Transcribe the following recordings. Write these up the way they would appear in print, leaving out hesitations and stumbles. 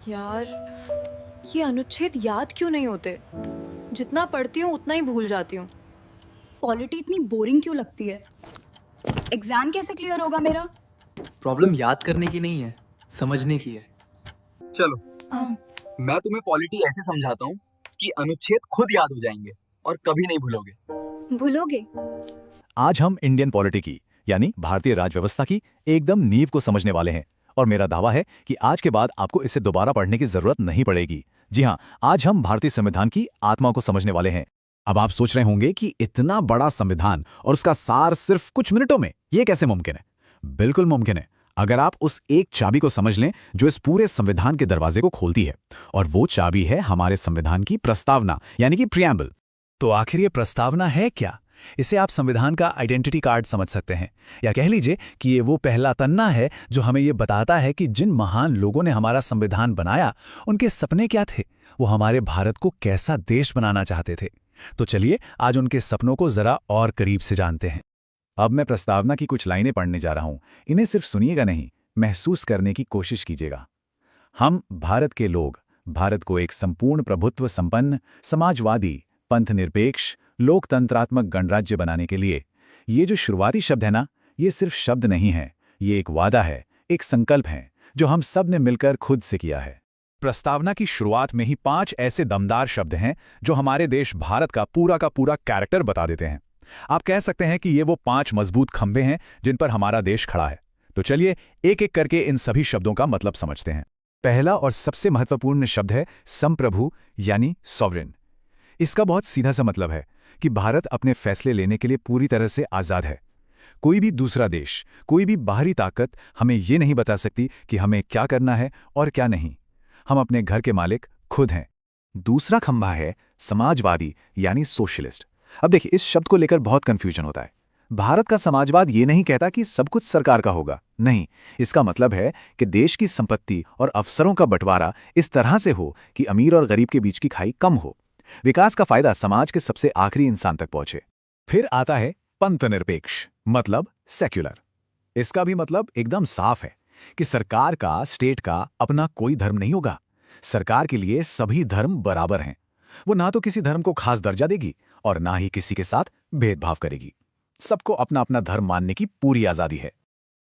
यार, ये अनुच्छेद याद क्यों नहीं होते? जितना पढ़ती हूँ उतना ही भूल जाती हूँ। पॉलिटी इतनी बोरिंग क्यों लगती है? एग्जाम कैसे क्लियर होगा मेरा? प्रॉब्लम याद करने की नहीं है, समझने की है। चलो, हाँ। मैं तुम्हें पॉलिटी ऐसे समझाता हूँ कि अनुच्छेद खुद याद हो जाएंगे और कभी नहीं भूलोगे। भूलोगे? आज हम इंडियन पॉलिटी की यानी भारतीय राज व्यवस्था की एकदम नींव को समझने वाले हैं और मेरा दावा है कि आज के बाद आपको इसे दोबारा पढ़ने की जरूरत नहीं पड़ेगी। जी हाँ, आज हम भारतीय संविधान की आत्मा को समझने वाले हैं। अब आप सोच रहे होंगे कि इतना बड़ा संविधान और उसका सार सिर्फ कुछ मिनटों में ये कैसे मुमकिन है? बिल्कुल मुमकिन है, अगर आप उस एक चाबी को समझ लें जो इस पूरे संविधान के दरवाजे को खोलती है। और वो चाबी है हमारे संविधान की प्रस्तावना यानी कि प्रियम्बल। तो आखिर ये प्रस्तावना है क्या? इसे आप संविधान का आइडेंटिटी कार्ड समझ सकते हैं, या कह लीजिए कि ये वो पहला तन्ना है जो हमें ये बताता है कि जिन महान लोगों ने हमारा संविधान बनाया उनके सपने क्या थे, वो हमारे भारत को कैसा देश बनाना चाहते थे। तो चलिए आज उनके सपनों को जरा और करीब से जानते हैं। अब मैं प्रस्तावना की कुछ लाइनें पढ़ने जा रहा हूं। इन्हें सिर्फ सुनिएगा नहीं, महसूस करने की कोशिश कीजिएगा। हम भारत के लोग भारत को एक संपूर्ण प्रभुत्व संपन्न समाजवादी पंथनिरपेक्ष लोकतंत्रात्मक गणराज्य बनाने के लिए। ये जो शुरुआती शब्द है ना, ये सिर्फ शब्द नहीं है, ये एक वादा है, एक संकल्प है जो हम सब ने मिलकर खुद से किया है। प्रस्तावना की शुरुआत में ही 5 ऐसे दमदार शब्द हैं जो हमारे देश भारत का पूरा कैरेक्टर बता देते हैं। आप कह सकते हैं कि ये वो 5 मजबूत खंभे हैं जिन पर हमारा देश खड़ा है। तो चलिए एक एक करके इन सभी शब्दों का मतलब समझते हैं। पहला और सबसे महत्वपूर्ण शब्द है संप्रभु यानी सॉवरेन। इसका बहुत सीधा सा मतलब है कि भारत अपने फैसले लेने के लिए पूरी तरह से आज़ाद है। कोई भी दूसरा देश, कोई भी बाहरी ताकत हमें ये नहीं बता सकती कि हमें क्या करना है और क्या नहीं। हम अपने घर के मालिक खुद हैं। दूसरा खंभा है समाजवादी यानी सोशलिस्ट। अब देखिए, इस शब्द को लेकर बहुत कंफ्यूजन होता है। भारत का समाजवाद ये नहीं कहता कि सब कुछ सरकार का होगा, नहीं। इसका मतलब है कि देश की संपत्ति और अवसरों का बंटवारा इस तरह से हो कि अमीर और गरीब के बीच की खाई कम हो, विकास का फायदा समाज के सबसे आखिरी इंसान तक पहुंचे। फिर आता है पंथनिरपेक्ष मतलब सेक्युलर। इसका भी मतलब एकदम साफ है कि सरकार का, स्टेट का अपना कोई धर्म नहीं होगा। सरकार के लिए सभी धर्म बराबर हैं। वो ना तो किसी धर्म को खास दर्जा देगी और ना ही किसी के साथ भेदभाव करेगी। सबको अपना अपना धर्म मानने की पूरी आजादी है।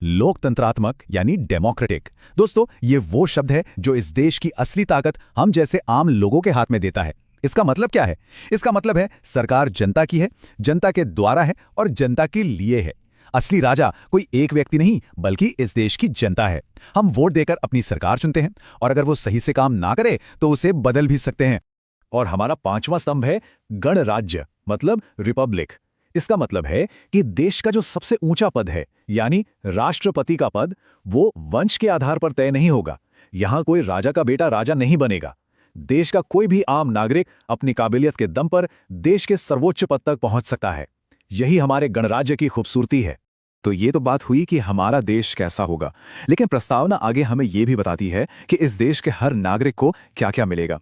लोकतंत्रात्मक यानी डेमोक्रेटिक। दोस्तों, ये वो शब्द है जो इस देश की असली ताकत हम जैसे आम लोगों के हाथ में देता है। इसका मतलब क्या है? इसका मतलब है सरकार जनता की है, जनता के द्वारा है और जनता के लिए है। असली राजा कोई एक व्यक्ति नहीं बल्कि इस देश की जनता है। हम वोट देकर अपनी सरकार चुनते हैं और अगर वो सही से काम ना करे तो उसे बदल भी सकते हैं। और हमारा 5वां स्तंभ है गणराज्य मतलब रिपब्लिक। इसका मतलब है कि देश का जो सबसे ऊंचा पद है यानी राष्ट्रपति का पद, वो वंश के आधार पर तय नहीं होगा। यहां कोई राजा का बेटा राजा नहीं बनेगा। देश का कोई भी आम नागरिक अपनी काबिलियत के दम पर देश के सर्वोच्च पद तक पहुंच सकता है। यही हमारे गणराज्य की खूबसूरती है। तो ये तो बात हुई कि हमारा देश कैसा होगा, लेकिन प्रस्तावना आगे हमें यह भी बताती है कि इस देश के हर नागरिक को क्या क्या मिलेगा।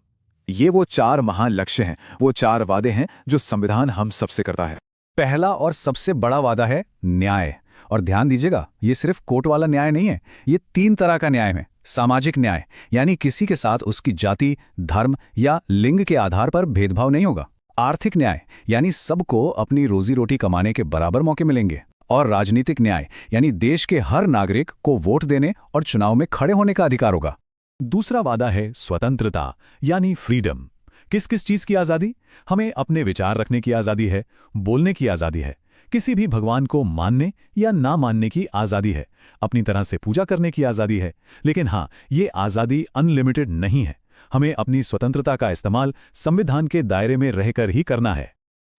ये वो 4 महान लक्ष्य हैं, वो 4 वादे हैं जो संविधान हम सबसे करता है। पहला और सबसे बड़ा वादा है न्याय। और ध्यान दीजिएगा, ये सिर्फ कोर्ट वाला न्याय नहीं है, ये 3 तरह का न्याय है। सामाजिक न्याय यानी किसी के साथ उसकी जाति, धर्म या लिंग के आधार पर भेदभाव नहीं होगा। आर्थिक न्याय यानी सबको अपनी रोजी रोटी कमाने के बराबर मौके मिलेंगे। और राजनीतिक न्याय यानी देश के हर नागरिक को वोट देने और चुनाव में खड़े होने का अधिकार होगा। दूसरा वादा है स्वतंत्रता यानी फ्रीडम। किस किस चीज की आजादी? हमें अपने विचार रखने की आजादी है, बोलने की आजादी है, किसी भी भगवान को मानने या ना मानने की आजादी है, अपनी तरह से पूजा करने की आजादी है। लेकिन हाँ, ये आजादी अनलिमिटेड नहीं है। हमें अपनी स्वतंत्रता का इस्तेमाल संविधान के दायरे में रहकर ही करना है।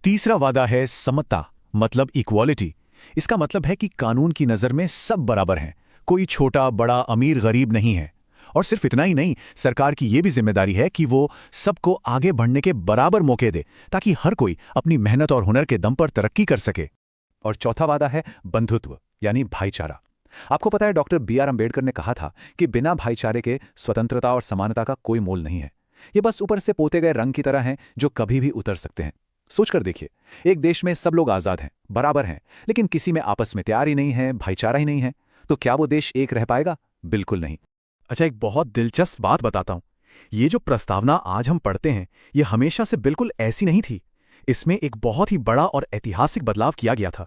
तीसरा वादा है समता मतलब इक्वालिटी। इसका मतलब है कि कानून की नजर में सब बराबर हैं, कोई छोटा बड़ा अमीर गरीब नहीं है। और सिर्फ इतना ही नहीं, सरकार की यह भी जिम्मेदारी है कि वो सबको आगे बढ़ने के बराबर मौके दे ताकि हर कोई अपनी मेहनत और हुनर के दम पर तरक्की कर सके। और चौथा वादा है बंधुत्व यानी भाईचारा। आपको पता है, डॉक्टर बी.आर. अम्बेडकर ने कहा था कि बिना भाईचारे के स्वतंत्रता और समानता का कोई मोल नहीं है। ये बस ऊपर से पोते गए रंग की तरह हैं जो कभी भी उतर सकते हैं। सोचकर देखिए, एक देश में सब लोग आजाद हैं, बराबर हैं, लेकिन किसी में आपस में प्यार ही नहीं है, भाईचारा ही नहीं है, तो क्या वो देश एक रह पाएगा? बिल्कुल नहीं। अच्छा, एक बहुत दिलचस्प बात बताता हूं। ये जो प्रस्तावना आज हम पढ़ते हैं, ये हमेशा से बिल्कुल ऐसी नहीं थी। इसमें एक बहुत ही बड़ा और ऐतिहासिक बदलाव किया गया था।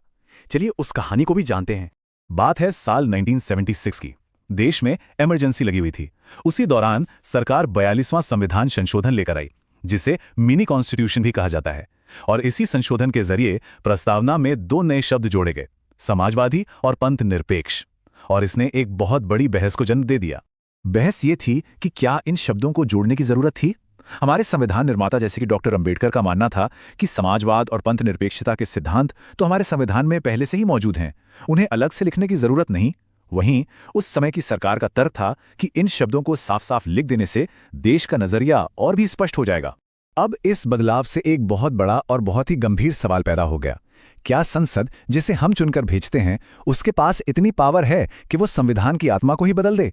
चलिए उस कहानी को भी जानते हैं। बात है साल 1976 की। देश में इमरजेंसी लगी हुई थी। उसी दौरान सरकार 42वां संविधान संशोधन लेकर आई, जिसे मिनी कॉन्स्टिट्यूशन भी कहा जाता है। और इसी संशोधन के जरिए प्रस्तावना में 2 नए शब्द जोड़े गए, समाजवादी और पंथ निरपेक्ष। और इसने एक बहुत बड़ी बहस को जन्म दे दिया। बहस ये थी कि क्या इन शब्दों को जोड़ने की जरूरत थी। हमारे संविधान निर्माता जैसे कि डॉक्टर अंबेडकर का मानना था कि समाजवाद और पंथ निरपेक्षता के सिद्धांत तो हमारे संविधान में पहले से ही मौजूद हैं, उन्हें अलग से लिखने की जरूरत नहीं। वहीं उस समय की सरकार का तर्क था कि इन शब्दों को साफ साफ लिख देने से देश का नजरिया और भी स्पष्ट हो जाएगा। अब इस बदलाव से एक बहुत बड़ा और बहुत ही गंभीर सवाल पैदा हो गया। क्या संसद, जिसे हम चुनकर भेजते हैं, उसके पास इतनी पावर है कि वो संविधान की आत्मा को ही बदल दे?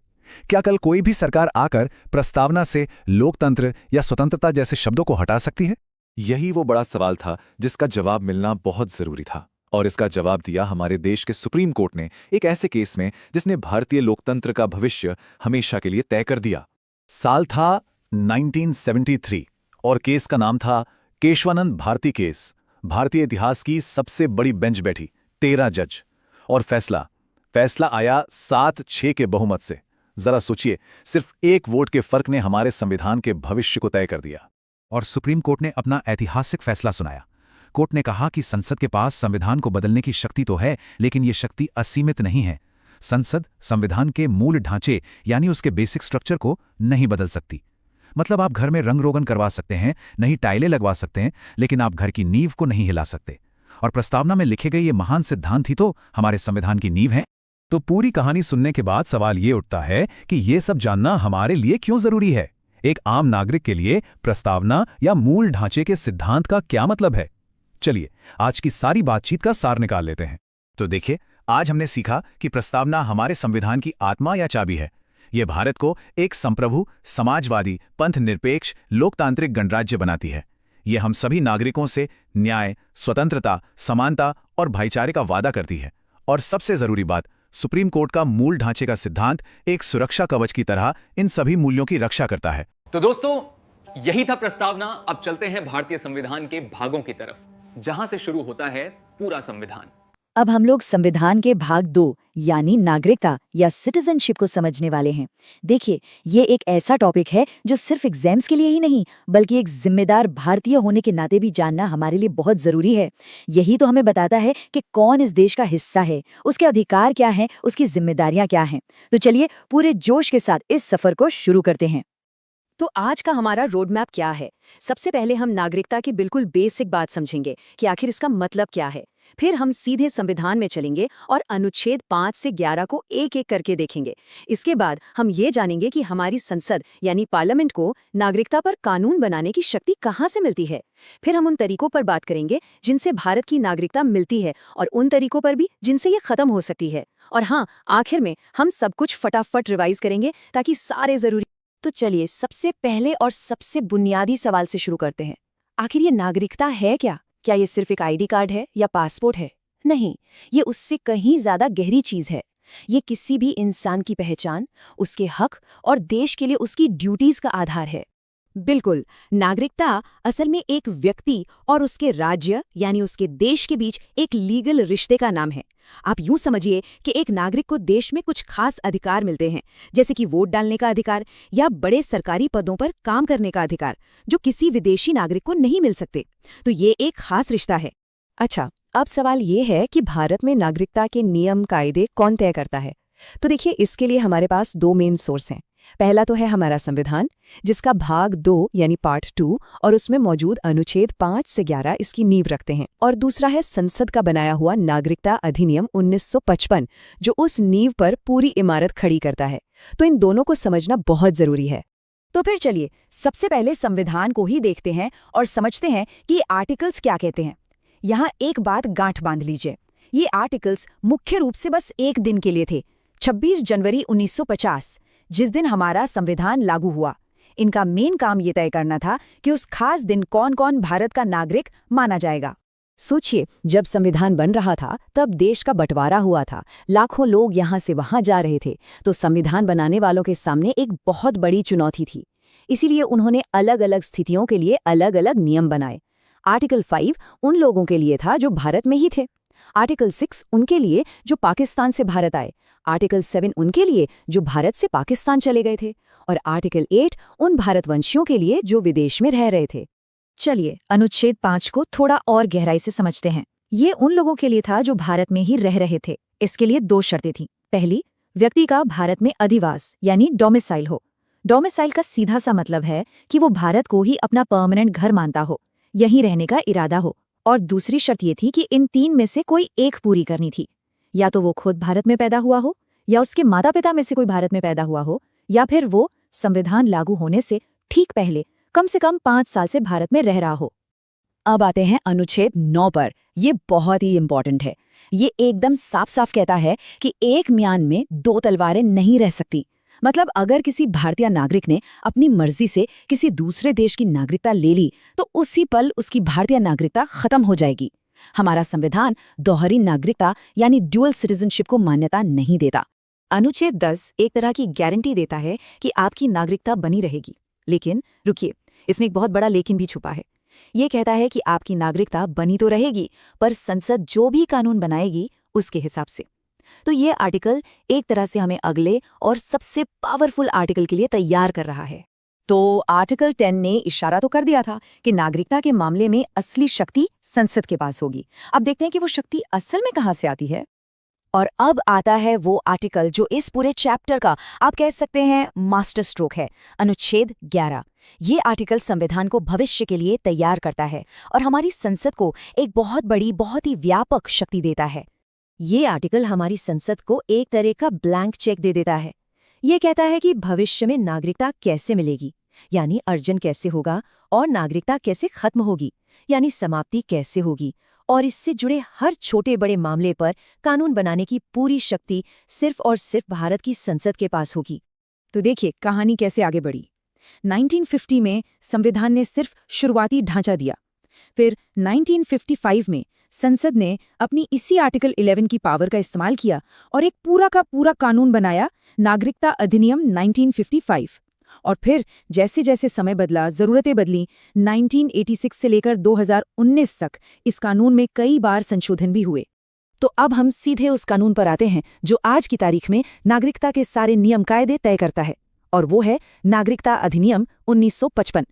क्या कल कोई भी सरकार आकर प्रस्तावना से लोकतंत्र या स्वतंत्रता जैसे शब्दों को हटा सकती है? यही वो बड़ा सवाल था जिसका जवाब मिलना बहुत जरूरी था। और इसका जवाब दिया हमारे देश के सुप्रीम कोर्ट ने एक ऐसे केस में जिसने भारतीय लोकतंत्र का भविष्य हमेशा के लिए तय कर दिया। साल था 1973 और केस का नाम था केशवानंद भारती केस। भारतीय इतिहास की सबसे बड़ी बेंच बैठी, 13 जज। और फैसला आया 7-6 के बहुमत से। जरा सोचिए, सिर्फ एक वोट के फर्क ने हमारे संविधान के भविष्य को तय कर दिया। और सुप्रीम कोर्ट ने अपना ऐतिहासिक फैसला सुनाया। कोर्ट ने कहा कि संसद के पास संविधान को बदलने की शक्ति तो है, लेकिन ये शक्ति असीमित नहीं है। संसद संविधान के मूल ढांचे यानी उसके बेसिक स्ट्रक्चर को नहीं बदल सकती। मतलब आप घर में रंग रोगन करवा सकते हैं, नई टाइलें लगवा सकते हैं, लेकिन आप घर की नींव को नहीं हिला सकते। और प्रस्तावना में लिखे गए ये महान सिद्धांत ही तो हमारे संविधान की नींव हैं। तो पूरी कहानी सुनने के बाद सवाल ये उठता है कि ये सब जानना हमारे लिए क्यों जरूरी है। एक आम नागरिक के लिए प्रस्तावना या मूल ढांचे के सिद्धांत का क्या मतलब है? चलिए आज की सारी बातचीत का सार निकाल लेते हैं। तो देखिए, आज हमने सीखा कि प्रस्तावना हमारे संविधान की आत्मा या चाबी है। ये भारत को एक संप्रभु, समाजवादी, पंथ निरपेक्ष, लोकतांत्रिक गणराज्य बनाती है। ये हम सभी नागरिकों से न्याय, स्वतंत्रता, समानता और भाईचारे का वादा करती है। और सबसे जरूरी बात, सुप्रीम कोर्ट का मूल ढांचे का सिद्धांत एक सुरक्षा कवच की तरह इन सभी मूल्यों की रक्षा करता है। तो दोस्तों, यही था प्रस्तावना। अब चलते हैं भारतीय संविधान के भागों की तरफ, जहां से शुरू होता है पूरा संविधान। अब हम लोग संविधान के भाग 2 यानी नागरिकता या सिटीजनशिप को समझने वाले हैं। देखिए, ये एक ऐसा टॉपिक है जो सिर्फ एग्जाम्स के लिए ही नहीं, बल्कि एक जिम्मेदार भारतीय होने के नाते भी जानना हमारे लिए बहुत जरूरी है। यही तो हमें बताता है कि कौन इस देश का हिस्सा है, उसके अधिकार क्या हैं, उसकी जिम्मेदारियां क्या हैं। तो चलिए पूरे जोश के साथ इस सफर को शुरू करते हैं। तो आज का हमारा रोड मैप क्या है? सबसे पहले हम नागरिकता की बिल्कुल बेसिक बात समझेंगे कि आखिर इसका मतलब क्या है। फिर हम सीधे संविधान में चलेंगे और अनुच्छेद 5 से 11 को एक एक करके देखेंगे। इसके बाद हम ये जानेंगे कि हमारी संसद यानी पार्लियामेंट को नागरिकता पर कानून बनाने की शक्ति कहाँ से मिलती है। फिर हम उन तरीकों पर बात करेंगे जिनसे भारत की नागरिकता मिलती है और उन तरीकों पर भी जिनसे ये खत्म हो सकती है। और हाँ, आखिर में हम सब कुछ फटाफट रिवाइज करेंगे ताकि सारे जरूरी। तो चलिए सबसे पहले और सबसे बुनियादी सवाल से शुरू करते हैं। आखिर ये नागरिकता है क्या? क्या ये सिर्फ एक आईडी कार्ड है या पासपोर्ट है? नहीं, ये उससे कहीं ज्यादा गहरी चीज है। ये किसी भी इंसान की पहचान, उसके हक और देश के लिए उसकी ड्यूटीज का आधार है। बिल्कुल, नागरिकता असल में एक व्यक्ति और उसके राज्य यानी उसके देश के बीच एक लीगल रिश्ते का नाम है। आप यूं समझिए कि एक नागरिक को देश में कुछ खास अधिकार मिलते हैं, जैसे कि वोट डालने का अधिकार या बड़े सरकारी पदों पर काम करने का अधिकार, जो किसी विदेशी नागरिक को नहीं मिल सकते। तो ये एक खास रिश्ता है। अच्छा, अब सवाल ये है कि भारत में नागरिकता के नियम कायदे कौन तय करता है? तो देखिए, इसके लिए हमारे पास 2 मेन सोर्स हैं। पहला तो है हमारा संविधान, जिसका भाग 2 यानी पार्ट 2 और उसमें मौजूद अनुच्छेद 5 से 11 इसकी नींव रखते हैं। और दूसरा है संसद का बनाया हुआ नागरिकता अधिनियम 1955, जो उस नींव पर पूरी इमारत खड़ी करता है। तो इन दोनों को समझना बहुत जरूरी है। तो फिर चलिए सबसे पहले संविधान को ही देखते हैं और समझते हैं कि ये आर्टिकल्स क्या कहते हैं। यहाँ एक बात गांठ बांध लीजिए, ये आर्टिकल्स मुख्य रूप से बस एक दिन के लिए थे, 26 जनवरी 1950, जिस दिन हमारा संविधान लागू हुआ। इनका मेन काम ये तय करना था कि उस खास दिन कौन कौन भारत का नागरिक माना जाएगा। सोचिए, जब संविधान बन रहा था तब देश का बंटवारा हुआ था, लाखों लोग यहाँ से वहाँ जा रहे थे। तो संविधान बनाने वालों के सामने एक बहुत बड़ी चुनौती थी। इसीलिए उन्होंने अलग अलग स्थितियों के लिए अलग अलग नियम बनाए। आर्टिकल 5 उन लोगों के लिए था जो भारत में ही थे, आर्टिकल 6 उनके लिए जो पाकिस्तान से भारत आए, आर्टिकल 7 उनके लिए जो भारत से पाकिस्तान चले गए थे, और आर्टिकल 8 उन भारतवंशियों के लिए जो विदेश में रह रहे थे। चलिए अनुच्छेद 5 को थोड़ा और गहराई से समझते हैं। ये उन लोगों के लिए था जो भारत में ही रह रहे थे। इसके लिए 2 शर्तें थीं। पहली, व्यक्ति का भारत में अधिवास यानी डोमिसाइल हो। डोमिसाइल का सीधा सा मतलब है कि वो भारत को ही अपना परमानेंट घर मानता हो, यहीं रहने का इरादा हो। और दूसरी शर्त ये थी कि इन 3 में से कोई एक पूरी करनी थी। या तो वो खुद भारत में पैदा हुआ हो, या उसके माता पिता में से कोई भारत में पैदा हुआ हो, या फिर वो संविधान लागू होने से ठीक पहले कम से कम 5 साल से भारत में रह रहा हो। अब आते हैं अनुच्छेद 9 पर। ये बहुत ही इंपॉर्टेंट है। ये एकदम साफ साफ कहता है कि एक म्यान में 2 तलवारें नहीं रह सकती। मतलब अगर किसी भारतीय नागरिक ने अपनी मर्जी से किसी दूसरे देश की नागरिकता ले ली तो उसी पल उसकी भारतीय नागरिकता खत्म हो जाएगी। हमारा संविधान दोहरी नागरिकता यानी ड्यूअल सिटीजनशिप को मान्यता नहीं देता। अनुच्छेद 10 एक तरह की गारंटी देता है कि आपकी नागरिकता बनी रहेगी। लेकिन रुकिए, इसमें एक बहुत बड़ा लेकिन भी छुपा है। ये कहता है कि आपकी नागरिकता बनी तो रहेगी, पर संसद जो भी कानून बनाएगी उसके हिसाब से। तो ये आर्टिकल एक तरह से हमें अगले और सबसे पावरफुल आर्टिकल के लिए तैयार कर रहा है। तो आर्टिकल 10 ने इशारा तो कर दिया था कि नागरिकता के मामले में असली शक्ति संसद के पास होगी। अब देखते हैं कि वो शक्ति असल में कहाँ से आती है। और अब आता है वो आर्टिकल जो इस पूरे चैप्टर का आप कह सकते हैं मास्टर स्ट्रोक है, अनुच्छेद 11। ये आर्टिकल संविधान को भविष्य के लिए तैयार करता है और हमारी संसद को एक बहुत बड़ी, बहुत ही व्यापक शक्ति देता है। ये आर्टिकल हमारी संसद को एक तरह का ब्लैंक चेक दे देता है। ये कहता है कि भविष्य में नागरिकता कैसे मिलेगी, यानी अर्जन कैसे होगा, और नागरिकता कैसे खत्म होगी, यानी समाप्ति कैसे होगी, और इससे जुड़े हर छोटे बड़े मामले पर कानून बनाने की पूरी शक्ति सिर्फ और सिर्फ भारत की संसद के पास होगी। तो देखिए कहानी कैसे आगे बढ़ी। 1950 में संविधान ने सिर्फ शुरुआती ढांचा दिया। फिर 1955 में संसद ने अपनी इसी आर्टिकल 11 की पावर का इस्तेमाल किया और एक पूरा का पूरा कानून बनाया, नागरिकता अधिनियम 1955। और फिर जैसे जैसे समय बदला, ज़रूरतें बदली, 1986 से लेकर 2019 तक इस कानून में कई बार संशोधन भी हुए। तो अब हम सीधे उस कानून पर आते हैं जो आज की तारीख में नागरिकता के सारे नियम कायदे तय करता है, और वो है नागरिकता अधिनियम 1955।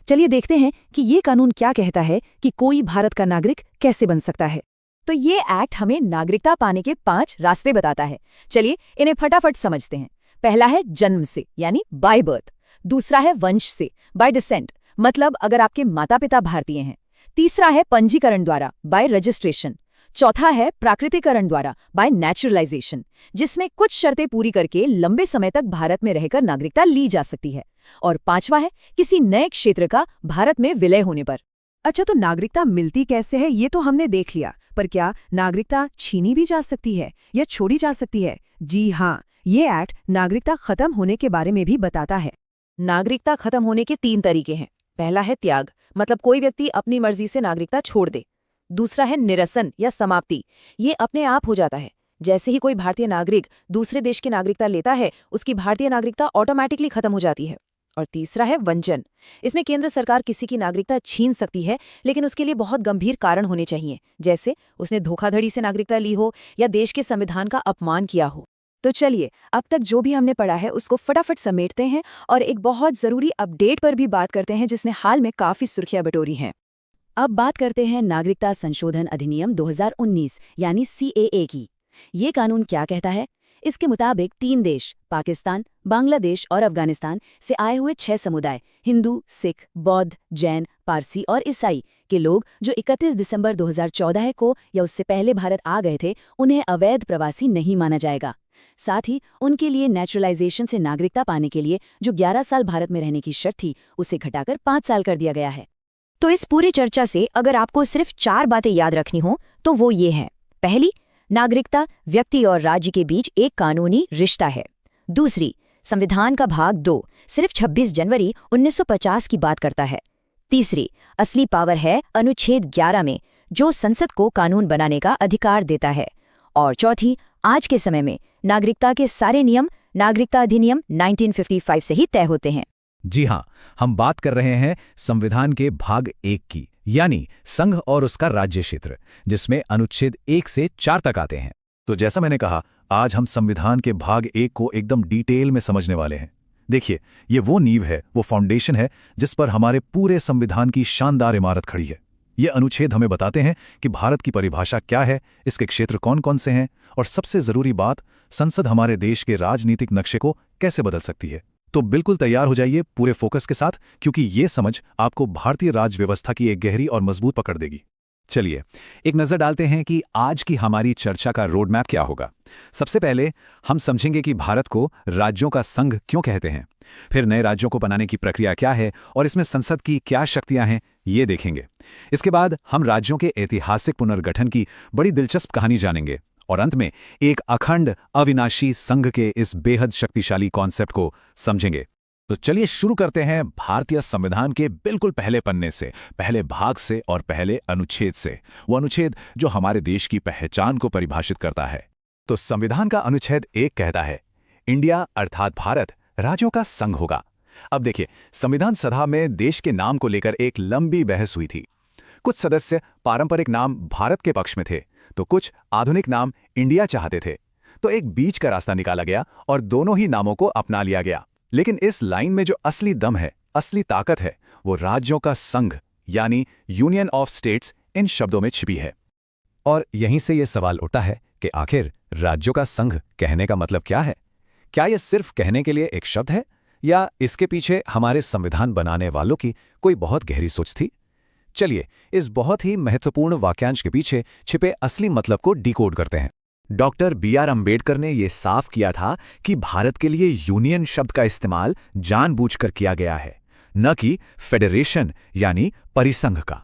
चलिए देखते हैं कि ये कानून क्या कहता है कि कोई भारत का नागरिक कैसे बन सकता है। तो ये एक्ट हमें नागरिकता पाने के 5 रास्ते बताता है। चलिए इन्हें फटाफट समझते हैं। पहला है जन्म से, यानी बाय बर्थ। दूसरा है वंश से, बाय डिसेंट, मतलब अगर आपके माता पिता भारतीय हैं। तीसरा है पंजीकरण द्वारा, बाय रजिस्ट्रेशन। चौथा है प्राकृतिकरण द्वारा, बाय नेचुरलाइजेशन, जिसमें कुछ शर्तें पूरी करके लंबे समय तक भारत में रहकर नागरिकता ली जा सकती है। और पांचवा है किसी नए क्षेत्र का भारत में विलय होने पर। अच्छा, तो नागरिकता मिलती कैसे है ये तो हमने देख लिया, पर क्या नागरिकता छीनी भी जा सकती है या छोड़ी जा सकती है? जी हाँ, ये एक्ट नागरिकता खत्म होने के बारे में भी बताता है। नागरिकता खत्म होने के 3 तरीके हैं। पहला है त्याग, मतलब कोई व्यक्ति अपनी मर्जी से नागरिकता छोड़ दे। दूसरा है निरसन या समाप्ति, ये अपने आप हो जाता है। जैसे ही कोई भारतीय नागरिक दूसरे देश की नागरिकता लेता है, उसकी भारतीय नागरिकता ऑटोमेटिकली खत्म हो जाती है। और तीसरा है वंचन, इसमें केंद्र सरकार किसी की नागरिकता छीन सकती है, लेकिन उसके लिए बहुत गंभीर कारण होने चाहिए, जैसे उसने धोखाधड़ी से नागरिकता ली हो या देश के संविधान का अपमान किया हो। तो चलिए अब तक जो भी हमने पढ़ा है उसको फटाफट समेटते हैं और एक बहुत ज़रूरी अपडेट पर भी बात करते हैं जिसने हाल में काफ़ी सुर्खियां बटोरी हैं। अब बात करते हैं नागरिकता संशोधन अधिनियम 2019 यानी CAA की। ये कानून क्या कहता है? इसके मुताबिक 3 देश, पाकिस्तान, बांग्लादेश और अफगानिस्तान से आए हुए 6 समुदाय, हिंदू, सिख, बौद्ध, जैन, पारसी और ईसाई के लोग जो 31 दिसंबर 2014 को या उससे पहले भारत आ गए थे, उन्हें अवैध प्रवासी नहीं माना जाएगा। साथ ही उनके लिए नेचुरलाइजेशन से नागरिकता पाने के लिए जो 11 साल भारत में रहने की शर्त थी, उसे घटाकर 5 साल कर दिया गया है। तो इस पूरी चर्चा से अगर आपको सिर्फ 4 बातें याद रखनी हो तो वो ये हैं। पहली, नागरिकता व्यक्ति और राज्य के बीच एक कानूनी रिश्ता है। दूसरी, संविधान का भाग 2 सिर्फ 26 जनवरी 1950 की बात करता है। तीसरी, असली पावर है अनुच्छेद 11 में, जो संसद को कानून बनाने का अधिकार देता है। और चौथी, आज के समय में नागरिकता के सारे नियम नागरिकता अधिनियम 1955 से ही तय होते हैं। जी हां, हम बात कर रहे हैं संविधान के भाग 1 की, यानी संघ और उसका राज्य क्षेत्र, जिसमें अनुच्छेद 1 से 4 तक आते हैं। तो जैसा मैंने कहा, आज हम संविधान के भाग 1 को एकदम डिटेल में समझने वाले हैं। देखिए, ये वो नींव है, वो फाउंडेशन है जिस पर हमारे पूरे संविधान की शानदार इमारत खड़ी है। ये अनुच्छेद हमें बताते हैं कि भारत की परिभाषा क्या है, इसके क्षेत्र कौन कौन से हैं, और सबसे जरूरी बात, संसद हमारे देश के राजनीतिक नक्शे को कैसे बदल सकती है। तो बिल्कुल तैयार हो जाइए पूरे फोकस के साथ, क्योंकि ये समझ आपको भारतीय राज्य व्यवस्था की एक गहरी और मजबूत पकड़ देगी। चलिए एक नजर डालते हैं कि आज की हमारी चर्चा का रोड मैप क्या होगा। सबसे पहले हम समझेंगे कि भारत को राज्यों का संघ क्यों कहते हैं, फिर नए राज्यों को बनाने की प्रक्रिया क्या है और इसमें संसद की क्या शक्तियां हैं, ये देखेंगे। इसके बाद हम राज्यों के ऐतिहासिक पुनर्गठन की बड़ी दिलचस्प कहानी जानेंगे और अंत में एक अखंड अविनाशी संघ के इस बेहद शक्तिशाली कॉन्सेप्ट को समझेंगे। तो चलिए शुरू करते हैं भारतीय संविधान के बिल्कुल पहले पन्ने से, पहले भाग से और पहले अनुच्छेद से, वो अनुच्छेद जो हमारे देश की पहचान को परिभाषित करता है। तो संविधान का अनुच्छेद 1 कहता है, इंडिया अर्थात भारत राज्यों का संघ होगा। अब देखिए, संविधान सभा में देश के नाम को लेकर एक लंबी बहस हुई थी। कुछ सदस्य पारंपरिक नाम भारत के पक्ष में थे, तो कुछ आधुनिक नाम इंडिया चाहते थे। तो एक बीच का रास्ता निकाला गया और दोनों ही नामों को अपना लिया गया। लेकिन इस लाइन में जो असली दम है, असली ताकत है, वो राज्यों का संघ यानी यूनियन ऑफ स्टेट्स इन शब्दों में छिपी है। और यहीं से ये सवाल उठता है कि आखिर राज्यों का संघ कहने का मतलब क्या है? क्या ये सिर्फ कहने के लिए एक शब्द है, या इसके पीछे हमारे संविधान बनाने वालों की कोई बहुत गहरी सोच थी? चलिए इस बहुत ही महत्वपूर्ण वाक्यांश के पीछे छिपे असली मतलब को डिकोड करते हैं। Doctor B.R. अम्बेडकर ने यह साफ किया था कि भारत के लिए यूनियन शब्द का इस्तेमाल जानबूझकर किया गया है, न कि फेडरेशन यानी परिसंघ का।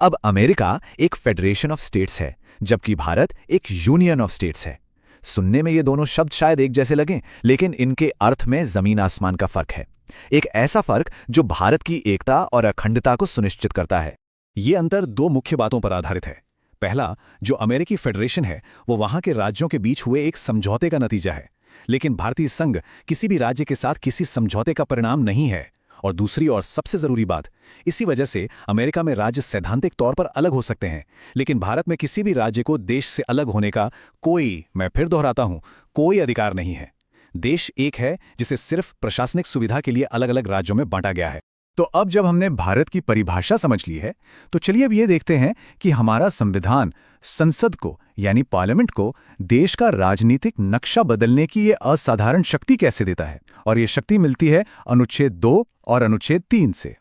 अब अमेरिका एक फेडरेशन ऑफ स्टेट्स है, जबकि भारत एक यूनियन ऑफ स्टेट्स है। सुनने में ये दोनों शब्द शायद एक जैसे लगें, लेकिन इनके अर्थ में जमीन आसमान का फर्क है। एक ऐसा फर्क जो भारत की एकता और अखंडता को सुनिश्चित करता है। ये अंतर दो मुख्य बातों पर आधारित है। पहला, जो अमेरिकी फेडरेशन है वो वहां के राज्यों के बीच हुए एक समझौते का नतीजा है, लेकिन भारतीय संघ किसी भी राज्य के साथ किसी समझौते का परिणाम नहीं है। और दूसरी और सबसे जरूरी बात, इसी वजह से अमेरिका में राज्य सैद्धांतिक तौर पर अलग हो सकते हैं, लेकिन भारत में किसी भी राज्य को देश से अलग होने का कोई, मैं फिर दोहराता हूं, कोई अधिकार नहीं है। देश एक है जिसे सिर्फ प्रशासनिक सुविधा के लिए अलग अलग राज्यों में बांटा गया है। तो अब जब हमने भारत की परिभाषा समझ ली है, तो चलिए अब ये देखते हैं कि हमारा संविधान संसद को यानी पार्लियामेंट को देश का राजनीतिक नक्शा बदलने की ये असाधारण शक्ति कैसे देता है। और ये शक्ति मिलती है अनुच्छेद 2 और अनुच्छेद 3 से।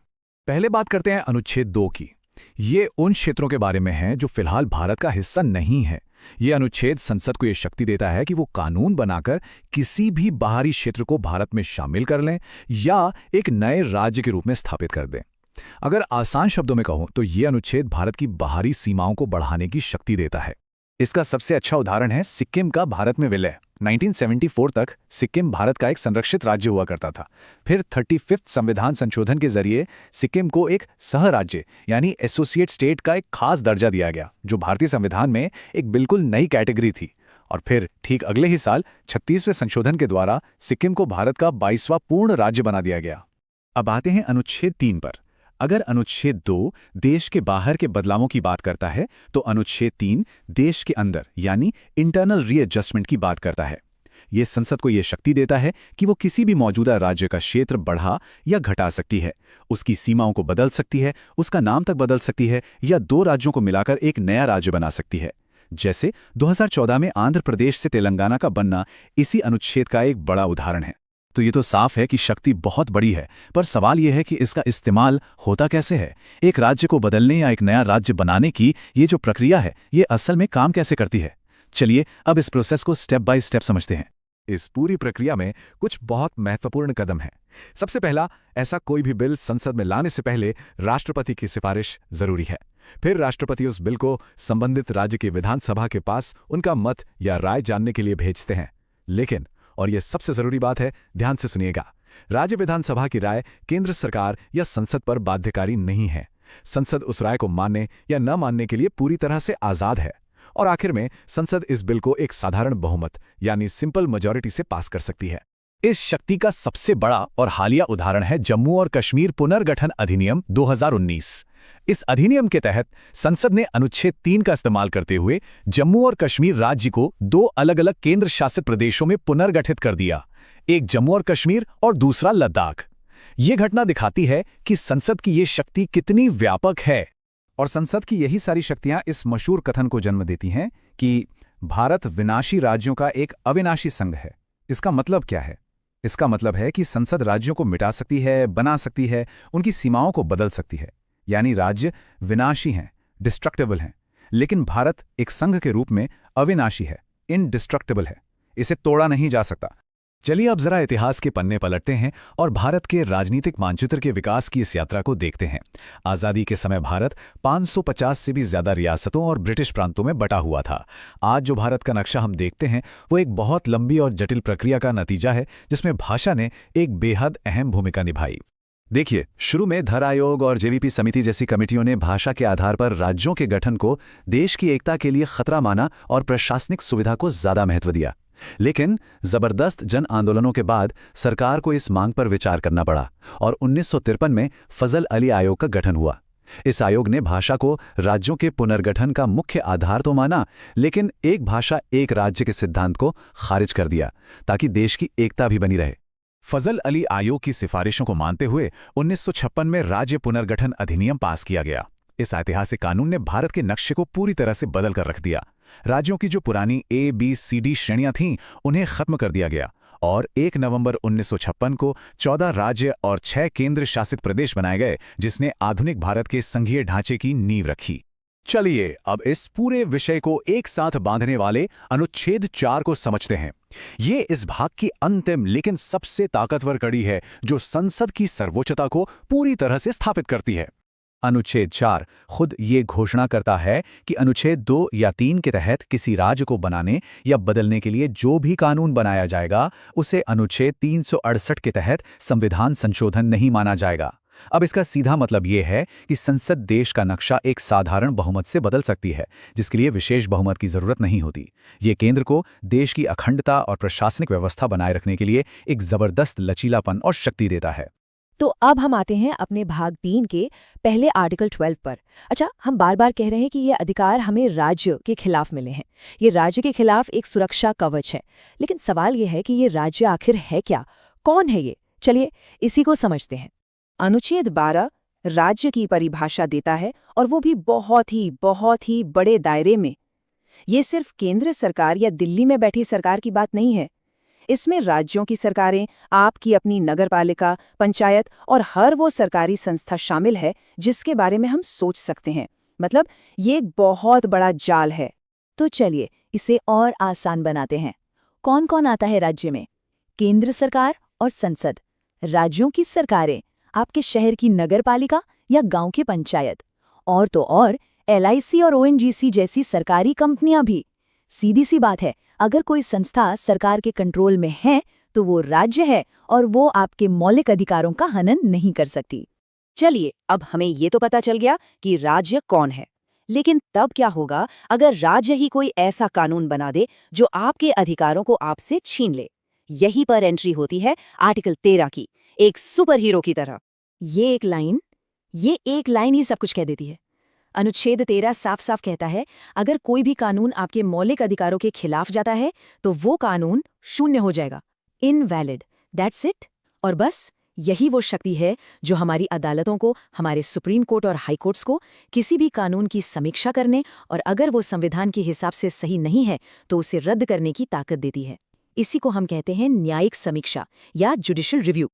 पहले बात करते हैं अनुच्छेद 2 की। ये उन क्षेत्रों के बारे में है जो फिलहाल भारत का हिस्सा नहीं है। ये अनुच्छेद संसद को ये शक्ति देता है कि वो कानून बनाकर किसी भी बाहरी क्षेत्र को भारत में शामिल कर लें या एक नए राज्य के रूप में स्थापित कर दें। अगर आसान शब्दों में कहूं तो ये अनुच्छेद भारत की बाहरी सीमाओं को बढ़ाने की शक्ति देता है। इसका सबसे अच्छा उदाहरण है सिक्किम का भारत में विलय। 1974 तक सिक्किम भारत का एक संरक्षित राज्य हुआ करता था। फिर 35वें संविधान संशोधन के जरिए सिक्किम को एक सह राज्य यानी एसोसिएट स्टेट का एक खास दर्जा दिया गया, जो भारतीय संविधान में एक बिल्कुल नई कैटेगरी थी। और फिर ठीक अगले ही साल 36वें संशोधन के द्वारा सिक्किम को भारत का 22वां पूर्ण राज्य बना दिया गया। अब आते हैं अनुच्छेद 3 पर। अगर अनुच्छेद 2 देश के बाहर के बदलावों की बात करता है, तो अनुच्छेद 3 देश के अंदर यानी इंटरनल रीएडजस्टमेंट की बात करता है। ये संसद को ये शक्ति देता है कि वो किसी भी मौजूदा राज्य का क्षेत्र बढ़ा या घटा सकती है, उसकी सीमाओं को बदल सकती है, उसका नाम तक बदल सकती है, या 2 राज्यों को मिलाकर एक नया राज्य बना सकती है। जैसे 2014 में आंध्र प्रदेश से तेलंगाना का बनना इसी अनुच्छेद का एक बड़ा उदाहरण है। तो ये तो साफ है कि शक्ति बहुत बड़ी है, पर सवाल यह है कि इसका इस्तेमाल होता कैसे है। एक राज्य को बदलने या एक नया राज्य बनाने की ये जो प्रक्रिया है, ये असल में काम कैसे करती है। चलिए अब इस प्रोसेस को स्टेप बाय स्टेप समझते हैं। इस पूरी प्रक्रिया में कुछ बहुत महत्वपूर्ण कदम हैं। सबसे पहला, ऐसा कोई भी बिल संसद में लाने से पहले राष्ट्रपति की सिफारिश जरूरी है। फिर राष्ट्रपति उस बिल को संबंधित राज्य की विधानसभा के पास उनका मत या राय जानने के लिए भेजते हैं। लेकिन, और यह सबसे जरूरी बात है, ध्यान से सुनिएगा, राज्य विधानसभा की राय केंद्र सरकार या संसद पर बाध्यकारी नहीं है। संसद उस राय को मानने या न मानने के लिए पूरी तरह से आजाद है। और आखिर में संसद इस बिल को एक साधारण बहुमत यानी सिंपल मेजॉरिटी से पास कर सकती है। इस शक्ति का सबसे बड़ा और हालिया उदाहरण है जम्मू और कश्मीर पुनर्गठन अधिनियम 2019। इस अधिनियम के तहत संसद ने अनुच्छेद 3 का इस्तेमाल करते हुए जम्मू और कश्मीर राज्य को 2 अलग-अलग केंद्र शासित प्रदेशों में पुनर्गठित कर दिया, एक जम्मू और कश्मीर और दूसरा लद्दाख। ये घटना दिखाती है कि संसद की ये शक्ति कितनी व्यापक है। और संसद की यही सारी शक्तियां इस मशहूर कथन को जन्म देती हैं कि भारत विनाशी राज्यों का एक अविनाशी संघ है। इसका मतलब क्या है? इसका मतलब है कि संसद राज्यों को मिटा सकती है, बना सकती है, उनकी सीमाओं को बदल सकती है। यानी राज्य विनाशी हैं, डिस्ट्रक्टेबल हैं, लेकिन भारत एक संघ के रूप में अविनाशी है, इनडिस्ट्रक्टेबल है, इसे तोड़ा नहीं जा सकता। चलिए अब जरा इतिहास के पन्ने पलटते हैं और भारत के राजनीतिक मानचित्र के विकास की इस यात्रा को देखते हैं। आज़ादी के समय भारत 550 से भी ज्यादा रियासतों और ब्रिटिश प्रांतों में बटा हुआ था। आज जो भारत का नक्शा हम देखते हैं वो एक बहुत लंबी और जटिल प्रक्रिया का नतीजा है, जिसमें भाषा ने एक बेहद अहम भूमिका निभाई। देखिए, शुरू में धर आयोग और जेवीपी समिति जैसी कमेटियों ने भाषा के आधार पर राज्यों के गठन को देश की एकता के लिए खतरा माना और प्रशासनिक सुविधा को ज्यादा महत्व दिया। लेकिन जबरदस्त जन आंदोलनों के बाद सरकार को इस मांग पर विचार करना पड़ा और 1953 में फजल अली आयोग का गठन हुआ। इस आयोग ने भाषा को राज्यों के पुनर्गठन का मुख्य आधार तो माना, लेकिन एक भाषा एक राज्य के सिद्धांत को खारिज कर दिया ताकि देश की एकता भी बनी रहे। फजल अली आयोग की सिफारिशों को मानते हुए 1956 में राज्य पुनर्गठन अधिनियम पास किया गया। इस ऐतिहासिक कानून ने भारत के नक्शे को पूरी तरह से बदल कर रख दिया। राज्यों की जो पुरानी A, B, C, D श्रेणियां थीं, उन्हें खत्म कर दिया गया और 1 नवंबर 1956 को 14 राज्य और 6 केंद्र शासित प्रदेश बनाए गए, जिसने आधुनिक भारत के संघीय ढांचे की नींव रखी। चलिए अब इस पूरे विषय को एक साथ बांधने वाले अनुच्छेद 4 को समझते हैं। ये इस भाग की अंतिम लेकिन सबसे ताकतवर कड़ी है जो संसद की सर्वोच्चता को पूरी तरह से स्थापित करती है। अनुच्छेद 4 खुद ये घोषणा करता है कि अनुच्छेद 2 या 3 के तहत किसी राज्य को बनाने या बदलने के लिए जो भी कानून बनाया जाएगा उसे अनुच्छेद 368 के तहत संविधान संशोधन नहीं माना जाएगा। अब इसका सीधा मतलब ये है कि संसद देश का नक्शा एक साधारण बहुमत से बदल सकती है, जिसके लिए विशेष बहुमत की जरूरत नहीं होती। ये केंद्र को देश की अखंडता और प्रशासनिक व्यवस्था बनाए रखने के लिए एक जबरदस्त लचीलापन और शक्ति देता है। तो अब हम आते हैं अपने भाग 3 के पहले आर्टिकल 12 पर। अच्छा, हम बार बार कह रहे हैं कि ये अधिकार हमें राज्य के खिलाफ मिले हैं। ये राज्य के खिलाफ एक सुरक्षा कवच है, लेकिन सवाल ये है कि ये राज्य आखिर है क्या, कौन है ये? चलिए इसी को समझते हैं। अनुच्छेद 12 राज्य की परिभाषा देता है, और वो भी बहुत ही बड़े दायरे में। ये सिर्फ केंद्र सरकार या दिल्ली में बैठी सरकार की बात नहीं है। इसमें राज्यों की सरकारें, आपकी अपनी नगरपालिका, पंचायत और हर वो सरकारी संस्था शामिल है जिसके बारे में हम सोच सकते हैं। मतलब ये एक बहुत बड़ा जाल है। तो चलिए इसे और आसान बनाते हैं। कौन कौन आता है राज्य में? केंद्र सरकार और संसद, राज्यों की सरकारें, आपके शहर की नगरपालिका या गांव की पंचायत, और तो और LIC और ONGC जैसी सरकारी कंपनियां भी। सीधी सी बात है, अगर कोई संस्था सरकार के कंट्रोल में है तो वो राज्य है और वो आपके मौलिक अधिकारों का हनन नहीं कर सकती। चलिए, अब हमें ये तो पता चल गया कि राज्य कौन है, लेकिन तब क्या होगा अगर राज्य ही कोई ऐसा कानून बना दे जो आपके अधिकारों को आपसे छीन ले? यहीं पर एंट्री होती है आर्टिकल 13 की, एक सुपर हीरो की तरह। ये एक लाइन ही सब कुछ कह देती है। अनुच्छेद 13 साफ साफ कहता है, अगर कोई भी कानून आपके मौलिक अधिकारों के खिलाफ जाता है तो वो कानून शून्य हो जाएगा, इनवैलिड। That's it. और बस यही वो शक्ति है जो हमारी अदालतों को, हमारे सुप्रीम कोर्ट और हाई कोर्ट्स को किसी भी कानून की समीक्षा करने और अगर वो संविधान के हिसाब से सही नहीं है तो उसे रद्द करने की ताकत देती है। इसी को हम कहते हैं न्यायिक समीक्षा या जुडिशियल रिव्यू।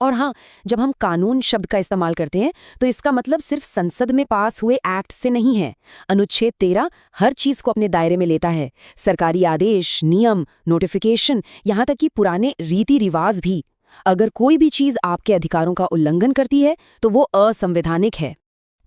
और हाँ, जब हम कानून शब्द का इस्तेमाल करते हैं तो इसका मतलब सिर्फ संसद में पास हुए एक्ट से नहीं है। अनुच्छेद 13 हर चीज को अपने दायरे में लेता है, सरकारी आदेश, नियम, नोटिफिकेशन, यहाँ तक कि पुराने रीति रिवाज भी। अगर कोई भी चीज आपके अधिकारों का उल्लंघन करती है तो वो असंवैधानिक है।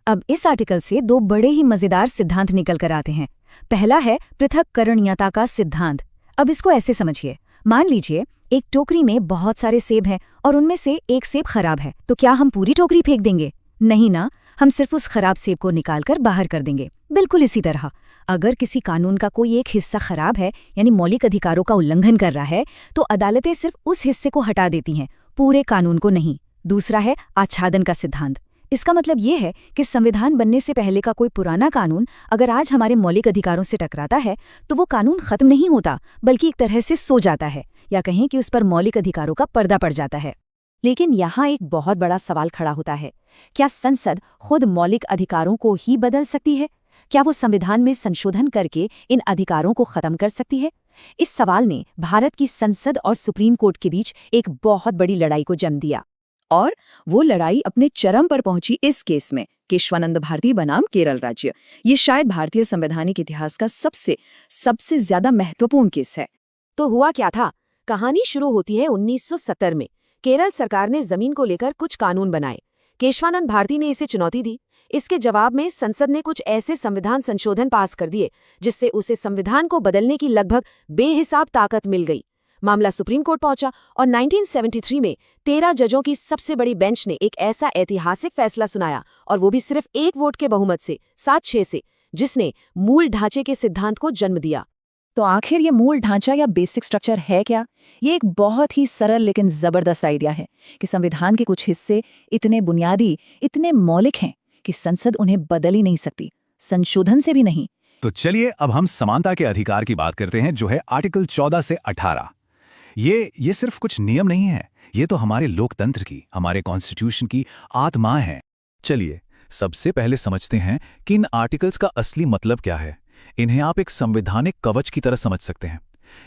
अब इस आर्टिकल से 2 बड़े ही मजेदार सिद्धांत निकल कर आते हैं। पहला है पृथक्करणीयता का सिद्धांत। अब इसको ऐसे समझिए, मान लीजिए एक टोकरी में बहुत सारे सेब हैं और उनमें से एक सेब खराब है, तो क्या हम पूरी टोकरी फेंक देंगे? नहीं ना, हम सिर्फ उस खराब सेब को निकालकर बाहर कर देंगे। बिल्कुल इसी तरह अगर किसी कानून का कोई एक हिस्सा खराब है यानी मौलिक अधिकारों का उल्लंघन कर रहा है तो अदालतें सिर्फ उस हिस्से को हटा देती हैं, पूरे कानून को नहीं। दूसरा है आच्छादन का सिद्धांत। इसका मतलब ये है कि संविधान बनने से पहले का कोई पुराना कानून अगर आज हमारे मौलिक अधिकारों से टकराता है तो वो कानून खत्म नहीं होता बल्कि एक तरह से सो जाता है, या कहें कि उस पर मौलिक अधिकारों का पर्दा पड़ जाता है। लेकिन यहाँ एक बहुत बड़ा सवाल खड़ा होता है, क्या संसद खुद मौलिक अधिकारों को ही बदल सकती है? क्या वो संविधान में संशोधन करके इन अधिकारों को खत्म कर सकती है? इस सवाल ने भारत की संसद और सुप्रीम कोर्ट के बीच एक बहुत बड़ी लड़ाई को जन्म दिया। और वो लड़ाई अपने चरम पर पहुंची इस केस में, केशवानंद भारती बनाम केरल राज्य। ये शायद भारतीय संवैधानिक इतिहास का सबसे ज्यादा महत्वपूर्ण केस है। तो हुआ क्या था? कहानी शुरू होती है 1970 में। केरल सरकार ने जमीन को लेकर कुछ कानून बनाए। केशवानंद भारती ने इसे चुनौती दी। इसके जवाब में संसद ने कुछ ऐसे संविधान संशोधन पास कर दिए जिससे उसे संविधान को बदलने की लगभग बेहिसाब ताकत मिल गई। मामला सुप्रीम कोर्ट पहुंचा और 1973 में 13 जजों की सबसे बड़ी बेंच ने एक ऐसा ऐतिहासिक फैसला सुनाया, और वो भी सिर्फ एक वोट के बहुमत से, 7-6 से, जिसने मूल ढांचे के सिद्धांत को जन्म दिया। तो आखिर ये मूल ढांचा या बेसिक स्ट्रक्चर है क्या? ये एक बहुत ही सरल लेकिन जबरदस्त आइडिया है कि संविधान के कुछ हिस्से इतने बुनियादी, इतने मौलिक हैं कि संसद उन्हें बदल ही नहीं सकती, संशोधन से भी नहीं। तो चलिए अब हम समानता के अधिकार की बात करते हैं, जो है आर्टिकल 14 से 18। ये सिर्फ कुछ नियम नहीं है, ये तो हमारे लोकतंत्र की, हमारे कॉन्स्टिट्यूशन की आत्मा है। चलिए सबसे पहले समझते हैं कि इन आर्टिकल्स का असली मतलब क्या है। इन्हें आप एक संवैधानिक कवच की तरह समझ सकते हैं।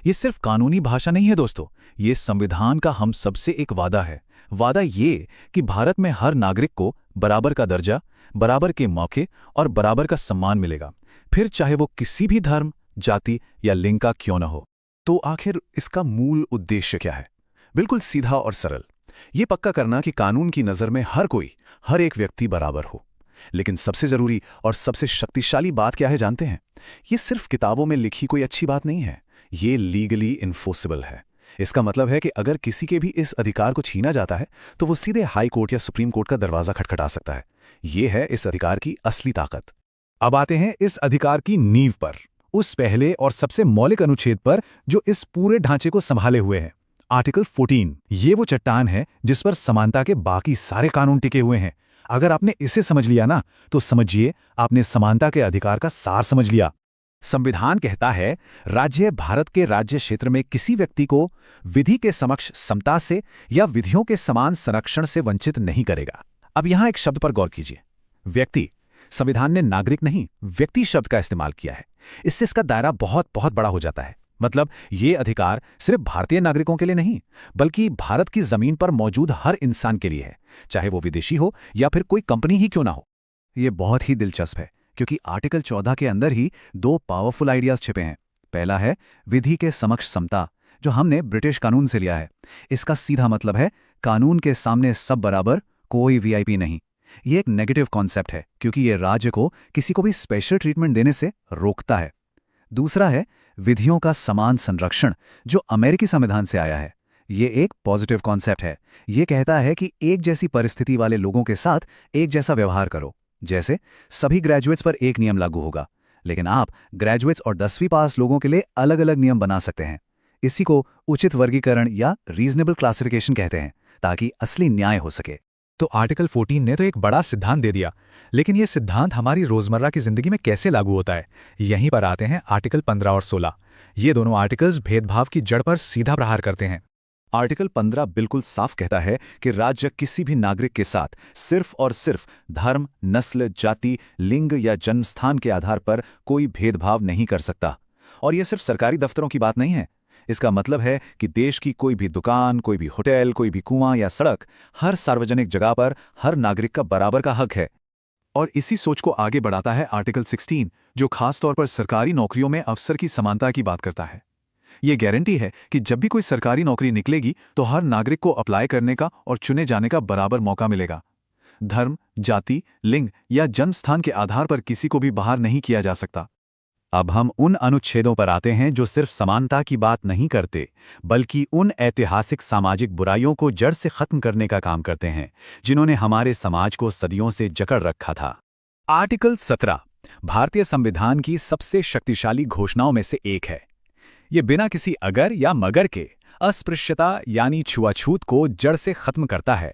ये सिर्फ कानूनी भाषा नहीं है दोस्तों, ये संविधान का हम सबसे एक वादा है। वादा ये कि भारत में हर नागरिक को बराबर का दर्जा, बराबर के मौके और बराबर का सम्मान मिलेगा, फिर चाहे वो किसी भी धर्म, जाति या लिंग का क्यों न हो। तो आखिर इसका मूल उद्देश्य क्या है? बिल्कुल सीधा और सरल, ये पक्का करना कि कानून की नज़र में हर एक व्यक्ति बराबर हो। लेकिन सबसे जरूरी और सबसे शक्तिशाली बात क्या है जानते हैं? ये सिर्फ किताबों में लिखी कोई अच्छी बात नहीं है, ये लीगली इन्फोर्सेबल है। इसका मतलब है कि अगर किसी के भी इस अधिकार को छीना जाता है तो वो सीधे हाई कोर्ट या सुप्रीम कोर्ट का दरवाजा खटखटा सकता है। ये है इस अधिकार की असली ताकत। अब आते हैं इस अधिकार की नींव पर, उस पहले और सबसे मौलिक अनुच्छेद पर जो इस पूरे ढांचे को संभाले हुए है, आर्टिकल 14। ये वो चट्टान है जिस पर समानता के बाकी सारे कानून टिके हुए हैं। अगर आपने इसे समझ लिया ना, तो समझिए आपने समानता के अधिकार का सार समझ लिया। संविधान कहता है राज्य भारत के राज्य क्षेत्र में किसी व्यक्ति को विधि के समक्ष समता से या विधियों के समान संरक्षण से वंचित नहीं करेगा। अब यहां एक शब्द पर गौर कीजिए, व्यक्ति। संविधान ने नागरिक नहीं, व्यक्ति शब्द का इस्तेमाल किया है। इससे इसका दायरा बहुत बहुत बड़ा हो जाता है। मतलब ये अधिकार सिर्फ भारतीय नागरिकों के लिए नहीं, बल्कि भारत की जमीन पर मौजूद हर इंसान के लिए है, चाहे वो विदेशी हो या फिर कोई कंपनी ही क्यों ना हो। ये बहुत ही दिलचस्प है क्योंकि आर्टिकल 14 के अंदर ही दो पावरफुल आइडियाज छिपे हैं। पहला है विधि के समक्ष समता, जो हमने ब्रिटिश कानून से लिया है। इसका सीधा मतलब है कानून के सामने सब बराबर, कोई वीआईपी नहीं। ये एक नेगेटिव कॉन्सेप्ट है क्योंकि ये राज्य को किसी को भी स्पेशल ट्रीटमेंट देने से रोकता है। दूसरा है विधियों का समान संरक्षण, जो अमेरिकी संविधान से आया है। ये एक पॉजिटिव कॉन्सेप्ट है। ये कहता है कि एक जैसी परिस्थिति वाले लोगों के साथ एक जैसा व्यवहार करो। जैसे सभी ग्रेजुएट्स पर एक नियम लागू होगा, लेकिन आप ग्रेजुएट्स और 10वीं पास लोगों के लिए अलग अलग नियम बना सकते हैं। इसी को उचित वर्गीकरण या रीजनेबल क्लासिफिकेशन कहते हैं, ताकि असली न्याय हो सके। तो आर्टिकल 14 ने तो एक बड़ा सिद्धांत दे दिया, लेकिन ये सिद्धांत हमारी रोजमर्रा की जिंदगी में कैसे लागू होता है? यहीं पर आते हैं आर्टिकल 15 और 16। ये दोनों आर्टिकल्स भेदभाव की जड़ पर सीधा प्रहार करते हैं। आर्टिकल 15 बिल्कुल साफ कहता है कि राज्य किसी भी नागरिक के साथ सिर्फ और सिर्फ धर्म, नस्ल, जाति, लिंग या जन्मस्थान के आधार पर कोई भेदभाव नहीं कर सकता। और यह सिर्फ सरकारी दफ्तरों की बात नहीं है। इसका मतलब है कि देश की कोई भी दुकान, कोई भी होटल, कोई भी कुआं या सड़क, हर सार्वजनिक जगह पर हर नागरिक का बराबर का हक है। और इसी सोच को आगे बढ़ाता है आर्टिकल 16, जो खास तौर पर सरकारी नौकरियों में अवसर की समानता की बात करता है। ये गारंटी है कि जब भी कोई सरकारी नौकरी निकलेगी तो हर नागरिक को अप्लाई करने का और चुने जाने का बराबर मौका मिलेगा। धर्म, जाति, लिंग या जन्मस्थान के आधार पर किसी को भी बाहर नहीं किया जा सकता। अब हम उन अनुच्छेदों पर आते हैं जो सिर्फ समानता की बात नहीं करते, बल्कि उन ऐतिहासिक सामाजिक बुराइयों को जड़ से खत्म करने का काम करते हैं, जिन्होंने हमारे समाज को सदियों से जकड़ रखा था। आर्टिकल 17 भारतीय संविधान की सबसे शक्तिशाली घोषणाओं में से एक है। ये बिना किसी अगर या मगर के अस्पृश्यता यानी छुआछूत को जड़ से खत्म करता है।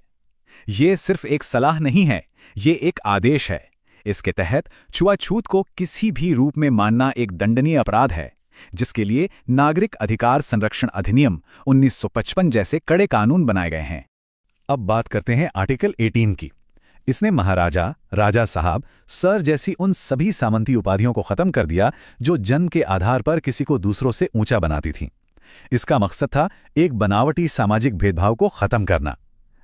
ये सिर्फ एक सलाह नहीं है, ये एक आदेश है। इसके तहत छुआछूत को किसी भी रूप में मानना एक दंडनीय अपराध है, जिसके लिए नागरिक अधिकार संरक्षण अधिनियम 1955 जैसे कड़े कानून बनाए गए हैं। अब बात करते हैं आर्टिकल 18 की। इसने महाराजा, राजा साहब, सर जैसी उन सभी सामंती उपाधियों को खत्म कर दिया जो जन्म के आधार पर किसी को दूसरों से ऊंचा बनाती थीं। इसका मकसद था एक बनावटी सामाजिक भेदभाव को खत्म करना।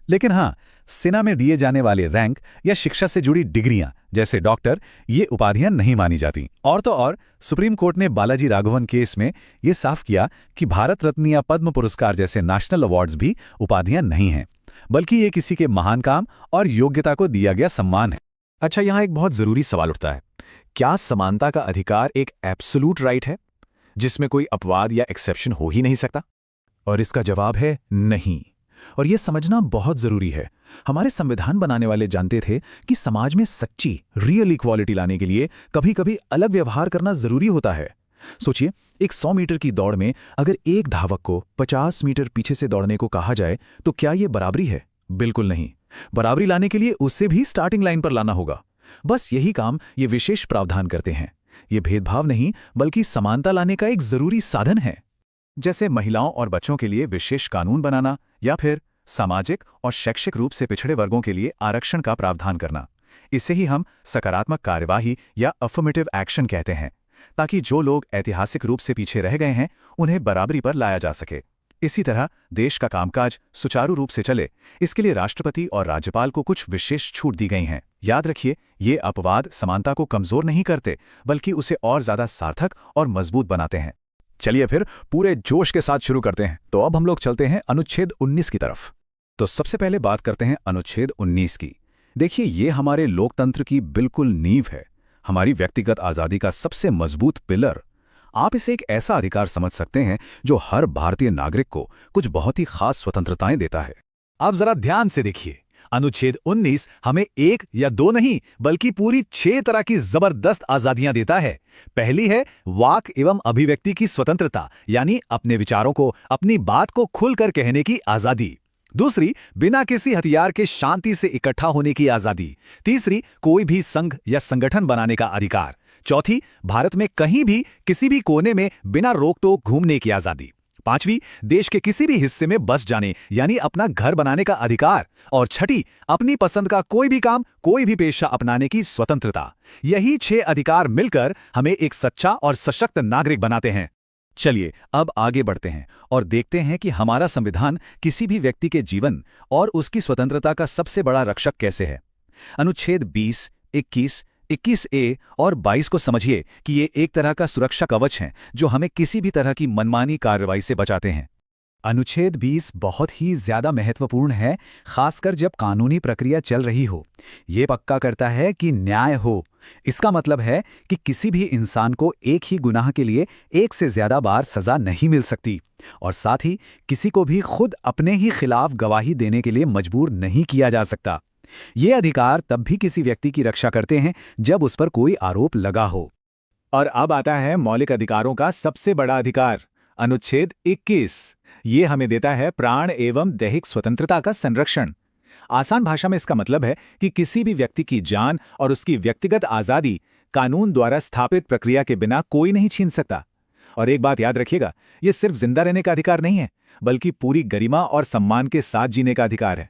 लेकिन हाँ, सेना में दिए जाने वाले रैंक या शिक्षा से जुड़ी डिग्रियां जैसे डॉक्टर, ये उपाधियां नहीं मानी जाती। और तो और सुप्रीम कोर्ट ने बालाजी राघवन केस में ये साफ किया कि भारत रत्न या पद्म पुरस्कार जैसे नेशनल अवार्ड्स भी उपाधियां नहीं हैं, बल्कि ये किसी के महान काम और योग्यता को दिया गया सम्मान है। अच्छा, यहां एक बहुत जरूरी सवाल उठता है, क्या समानता का अधिकार एक एब्सोल्यूट राइट है जिसमें कोई अपवाद या एक्सेप्शन हो ही नहीं सकता? और इसका जवाब है नहीं। और यह समझना बहुत जरूरी है। हमारे संविधान बनाने वाले जानते थे कि समाज में सच्ची रियल इक्वालिटी लाने के लिए कभी-कभी अलग व्यवहार करना जरूरी होता है। सोचिए, एक 100 मीटर की दौड़ में अगर एक धावक को 50 मीटर पीछे से दौड़ने को कहा जाए तो क्या यह बराबरी है? बिल्कुल नहीं। बराबरी लाने के लिए उससे भी स्टार्टिंग लाइन पर लाना होगा। बस यही काम ये विशेष प्रावधान करते हैं। ये भेदभाव नहीं, बल्कि समानता लाने का एक जरूरी साधन है। जैसे महिलाओं और बच्चों के लिए विशेष कानून बनाना या फिर सामाजिक और शैक्षिक रूप से पिछड़े वर्गों के लिए आरक्षण का प्रावधान करना। इसे ही हम सकारात्मक कार्यवाही या अफर्मेटिव एक्शन कहते हैं, ताकि जो लोग ऐतिहासिक रूप से पीछे रह गए हैं उन्हें बराबरी पर लाया जा सके। इसी तरह देश का कामकाज सुचारू रूप से चले, इसके लिए राष्ट्रपति और राज्यपाल को कुछ विशेष छूट दी गई हैं। याद रखिए, ये अपवाद समानता को कमजोर नहीं करते, बल्कि उसे और ज्यादा सार्थक और मजबूत बनाते हैं। चलिए फिर पूरे जोश के साथ शुरू करते हैं। तो अब हम लोग चलते हैं अनुच्छेद 19 की तरफ। तो सबसे पहले बात करते हैं अनुच्छेद 19 की। देखिए, ये हमारे लोकतंत्र की बिल्कुल नींव है, हमारी व्यक्तिगत आज़ादी का सबसे मजबूत पिलर। आप इसे एक ऐसा अधिकार समझ सकते हैं जो हर भारतीय नागरिक को कुछ बहुत ही खास स्वतंत्रताएं देता है। आप जरा ध्यान से देखिए, अनुच्छेद 19 हमें एक या दो नहीं, बल्कि पूरी 6 तरह की जबरदस्त आजादियां देता है। पहली है वाक एवं अभिव्यक्ति की स्वतंत्रता, यानी अपने विचारों को, अपनी बात को खुलकर कहने की आजादी। दूसरी, बिना किसी हथियार के शांति से इकट्ठा होने की आजादी। तीसरी, कोई भी संघ या संगठन बनाने का अधिकार। चौथी, भारत में कहीं भी किसी भी कोने में बिना रोक टोक घूमने की आजादी। पांचवी, देश के किसी भी हिस्से में बस जाने यानी अपना घर बनाने का अधिकार। और छठी, अपनी पसंद का कोई भी काम, कोई भी पेशा अपनाने की स्वतंत्रता। यही 6 अधिकार मिलकर हमें एक सच्चा और सशक्त नागरिक बनाते हैं। चलिए अब आगे बढ़ते हैं और देखते हैं कि हमारा संविधान किसी भी व्यक्ति के जीवन और उसकी स्वतंत्रता का सबसे बड़ा रक्षक कैसे है। अनुच्छेद 20, 21, 21A और 22 को समझिए कि ये एक तरह का सुरक्षा कवच हैं जो हमें किसी भी तरह की मनमानी कार्रवाई से बचाते हैं। अनुच्छेद 20 बहुत ही ज्यादा महत्वपूर्ण है, खासकर जब कानूनी प्रक्रिया चल रही हो। ये पक्का करता है कि न्याय हो। इसका मतलब है कि किसी भी इंसान को एक ही गुनाह के लिए एक से ज्यादा बार सजा नहीं मिल सकती, और साथ ही किसी को भी खुद अपने ही खिलाफ गवाही देने के लिए मजबूर नहीं किया जा सकता। ये अधिकार तब भी किसी व्यक्ति की रक्षा करते हैं जब उस पर कोई आरोप लगा हो। और अब आता है मौलिक अधिकारों का सबसे बड़ा अधिकार, अनुच्छेद 21। ये हमें देता है प्राण एवं दैहिक स्वतंत्रता का संरक्षण। आसान भाषा में इसका मतलब है कि किसी भी व्यक्ति की जान और उसकी व्यक्तिगत आज़ादी कानून द्वारा स्थापित प्रक्रिया के बिना कोई नहीं छीन सकता। और एक बात याद रखिएगा, ये सिर्फ जिंदा रहने का अधिकार नहीं है, बल्कि पूरी गरिमा और सम्मान के साथ जीने का अधिकार है।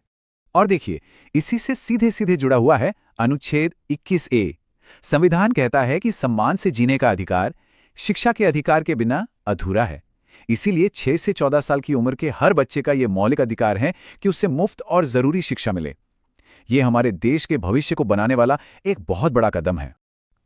और देखिए, इसी से सीधे सीधे जुड़ा हुआ है अनुच्छेद 21A। संविधान कहता है कि सम्मान से जीने का अधिकार शिक्षा के अधिकार के बिना अधूरा है। इसीलिए 6 से 14 साल की उम्र के हर बच्चे का यह मौलिक अधिकार है कि उससे मुफ्त और जरूरी शिक्षा मिले। यह हमारे देश के भविष्य को बनाने वाला एक बहुत बड़ा कदम है।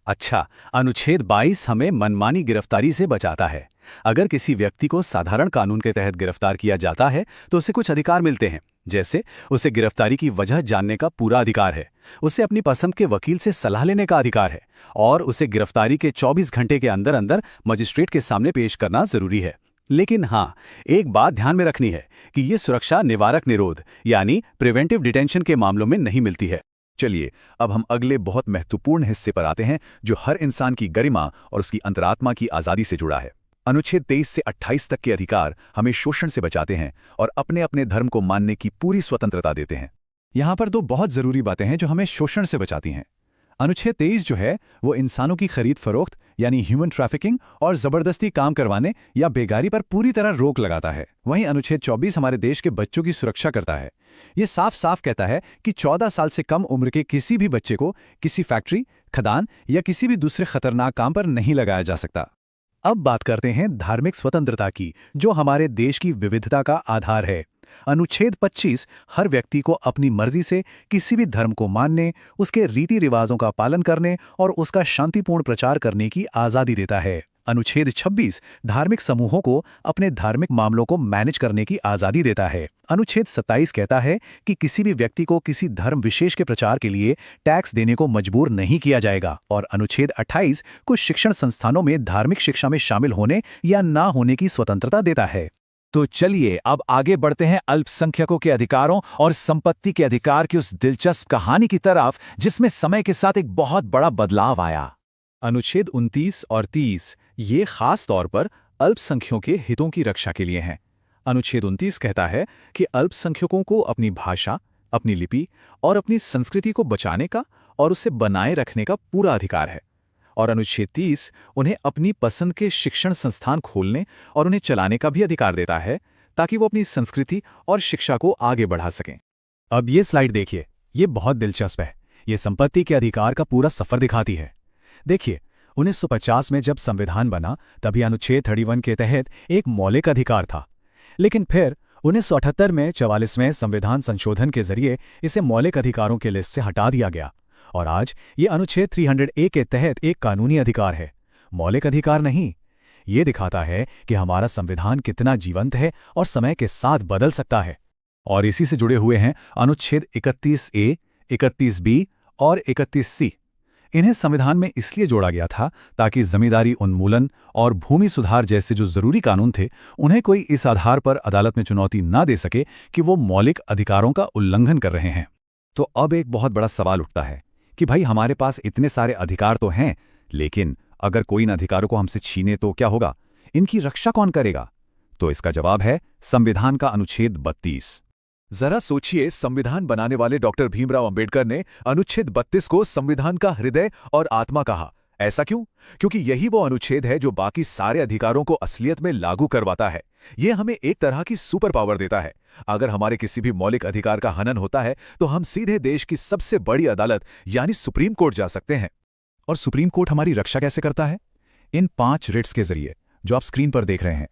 अच्छा, अनुच्छेद 22 हमें मनमानी गिरफ्तारी से बचाता है। अगर किसी व्यक्ति को साधारण कानून के तहत गिरफ्तार किया जाता है तो उसे कुछ अधिकार मिलते हैं, जैसे उसे गिरफ्तारी की वजह जानने का पूरा अधिकार है, उसे अपनी पसंद के वकील से सलाह लेने का अधिकार है, और उसे गिरफ्तारी के 24 घंटे के अंदर अंदर मजिस्ट्रेट के सामने पेश करना जरूरी है। लेकिन हाँ, एक बात ध्यान में रखनी है कि ये सुरक्षा निवारक निरोध यानी प्रिवेंटिव डिटेंशन के मामलों में नहीं मिलती है। चलिए अब हम अगले बहुत महत्वपूर्ण हिस्से पर आते हैं जो हर इंसान की गरिमा और उसकी अंतरात्मा की आज़ादी से जुड़ा है। अनुच्छेद 23 से 28 तक के अधिकार हमें शोषण से बचाते हैं और अपने अपने धर्म को मानने की पूरी स्वतंत्रता देते हैं। यहाँ पर दो बहुत ज़रूरी बातें हैं जो हमें शोषण से बचाती हैं। अनुच्छेद 23 जो है वो इंसानों की खरीद फरोख्त यानी ह्यूमन ट्रैफिकिंग और ज़बरदस्ती काम करवाने या बेगारी पर पूरी तरह रोक लगाता है। वहीं अनुच्छेद 24 हमारे देश के बच्चों की सुरक्षा करता है। ये साफ साफ कहता है कि 14 साल से कम उम्र के किसी भी बच्चे को किसी फैक्ट्री, खदान या किसी भी दूसरे खतरनाक काम पर नहीं लगाया जा सकता। अब बात करते हैं धार्मिक स्वतंत्रता की, जो हमारे देश की विविधता का आधार है। अनुच्छेद 25 हर व्यक्ति को अपनी मर्जी से किसी भी धर्म को मानने, उसके रीति रिवाजों का पालन करने और उसका शांतिपूर्ण प्रचार करने की आज़ादी देता है। अनुच्छेद 26 धार्मिक समूहों को अपने धार्मिक मामलों को मैनेज करने की आज़ादी देता है। अनुच्छेद 27 कहता है कि किसी भी व्यक्ति को किसी धर्म विशेष के प्रचार के लिए टैक्स देने को मजबूर नहीं किया जाएगा। और अनुच्छेद 28 कुछ शिक्षण संस्थानों में धार्मिक शिक्षा में शामिल होने या ना होने की स्वतंत्रता देता है। तो चलिए अब आगे बढ़ते हैं अल्पसंख्यकों के अधिकारों और संपत्ति के अधिकार की उस दिलचस्प कहानी की तरफ जिसमें समय के साथ एक बहुत बड़ा बदलाव आया। अनुच्छेद 29 और 30 ये खास तौर पर अल्पसंख्यकों के हितों की रक्षा के लिए हैं। अनुच्छेद 29 कहता है कि अल्पसंख्यकों को अपनी भाषा, अपनी लिपि और अपनी संस्कृति को बचाने का और उसे बनाए रखने का पूरा अधिकार है। और अनुच्छेद 30 उन्हें अपनी पसंद के शिक्षण संस्थान खोलने और उन्हें चलाने का भी अधिकार देता है ताकि वो अपनी संस्कृति और शिक्षा को आगे बढ़ा सकें। अब ये स्लाइड देखिए, ये बहुत दिलचस्प है। ये संपत्ति के अधिकार का पूरा सफर दिखाती है। देखिए, 1950 में जब संविधान बना तभी अनुच्छेद 31 के तहत एक मौलिक अधिकार था, लेकिन फिर 1978 में 44वें संविधान संशोधन के जरिए इसे मौलिक अधिकारों के लिस्ट से हटा दिया गया और आज ये अनुच्छेद 300A के तहत एक कानूनी अधिकार है, मौलिक अधिकार नहीं। ये दिखाता है कि हमारा संविधान कितना जीवंत है और समय के साथ बदल सकता है। और इसी से जुड़े हुए हैं अनुच्छेद 31A, 31B और 31C। इन्हें संविधान में इसलिए जोड़ा गया था ताकि जमींदारी उन्मूलन और भूमि सुधार जैसे जो जरूरी कानून थे उन्हें कोई इस आधार पर अदालत में चुनौती ना दे सके कि वो मौलिक अधिकारों का उल्लंघन कर रहे हैं। तो अब एक बहुत बड़ा सवाल उठता है कि भाई हमारे पास इतने सारे अधिकार तो हैं, लेकिन अगर कोई इन अधिकारों को हमसे छीने तो क्या होगा? इनकी रक्षा कौन करेगा? तो इसका जवाब है संविधान का अनुच्छेद 32। जरा सोचिए, संविधान बनाने वाले डॉक्टर भीमराव अंबेडकर ने अनुच्छेद 32 को संविधान का हृदय और आत्मा कहा। ऐसा क्यों? क्योंकि यही वो अनुच्छेद है जो बाकी सारे अधिकारों को असलियत में लागू करवाता है। ये हमें एक तरह की सुपर पावर देता है। अगर हमारे किसी भी मौलिक अधिकार का हनन होता है तो हम सीधे देश की सबसे बड़ी अदालत यानी सुप्रीम कोर्ट जा सकते हैं। और सुप्रीम कोर्ट हमारी रक्षा कैसे करता है? इन 5 रिट्स के जरिए जो आप स्क्रीन पर देख रहे हैं।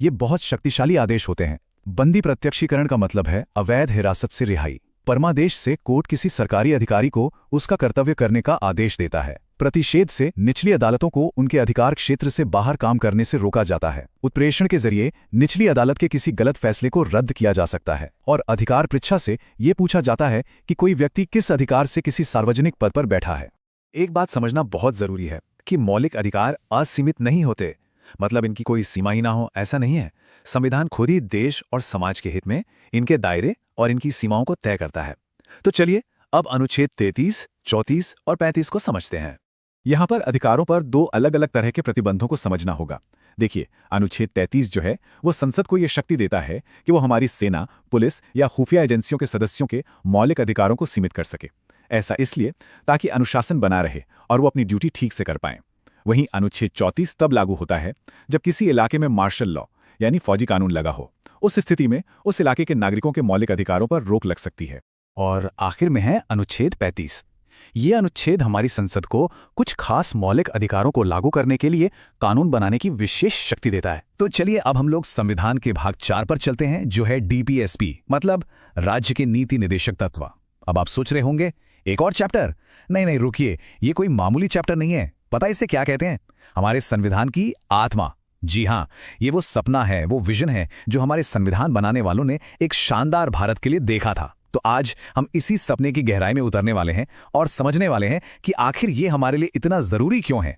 ये बहुत शक्तिशाली आदेश होते हैं। बंदी प्रत्यक्षीकरण का मतलब है अवैध हिरासत से रिहाई। परमादेश से कोर्ट किसी सरकारी अधिकारी को उसका कर्तव्य करने का आदेश देता है। प्रतिषेध से निचली अदालतों को उनके अधिकार क्षेत्र से बाहर काम करने से रोका जाता है। उत्प्रेषण के जरिए निचली अदालत के किसी गलत फैसले को रद्द किया जा सकता है। और अधिकार परीक्षा से ये पूछा जाता है कि कोई व्यक्ति किस अधिकार से किसी सार्वजनिक पद पर बैठा है। एक बात समझना बहुत जरूरी है कि मौलिक अधिकार असीमित नहीं होते, मतलब इनकी कोई सीमा ही ना हो, ऐसा नहीं है। संविधान खुद ही देश और समाज के हित में इनके दायरे और इनकी सीमाओं को तय करता है। तो चलिए अब अनुच्छेद 33, 34 और 35 को समझते हैं। यहाँ पर अधिकारों पर 2 अलग अलग तरह के प्रतिबंधों को समझना होगा। देखिए, अनुच्छेद 33 जो है वो संसद को ये शक्ति देता है कि वो हमारी सेना, पुलिस या खुफिया एजेंसियों के सदस्यों के मौलिक अधिकारों को सीमित कर सके। ऐसा इसलिए ताकि अनुशासन बना रहे और वो अपनी ड्यूटी ठीक से कर पाएं। वहीं अनुच्छेद 34 तब लागू होता है जब किसी इलाके में मार्शल लॉ यानी फौजी कानून लगा हो। उस स्थिति में उस इलाके के नागरिकों के मौलिक अधिकारों पर रोक लग सकती है। और आखिर में है अनुच्छेद 35। ये अनुच्छेद हमारी संसद को कुछ खास मौलिक अधिकारों को लागू करने के लिए कानून बनाने की विशेष शक्ति देता है। तो चलिए अब हम लोग संविधान के भाग 4 पर चलते हैं, जो है DPSP, मतलब राज्य के नीति निदेशक तत्व। अब आप सोच रहे होंगे एक और चैप्टर? नहीं, रुकिए, ये कोई मामूली चैप्टर नहीं है। पता इसे क्या कहते हैं? हमारे संविधान की आत्मा। जी हाँ, ये वो सपना है, वो विजन है जो हमारे संविधान बनाने वालों ने एक शानदार भारत के लिए देखा था। तो आज हम इसी सपने की गहराई में उतरने वाले हैं और समझने वाले हैं कि आखिर ये हमारे लिए इतना जरूरी क्यों है।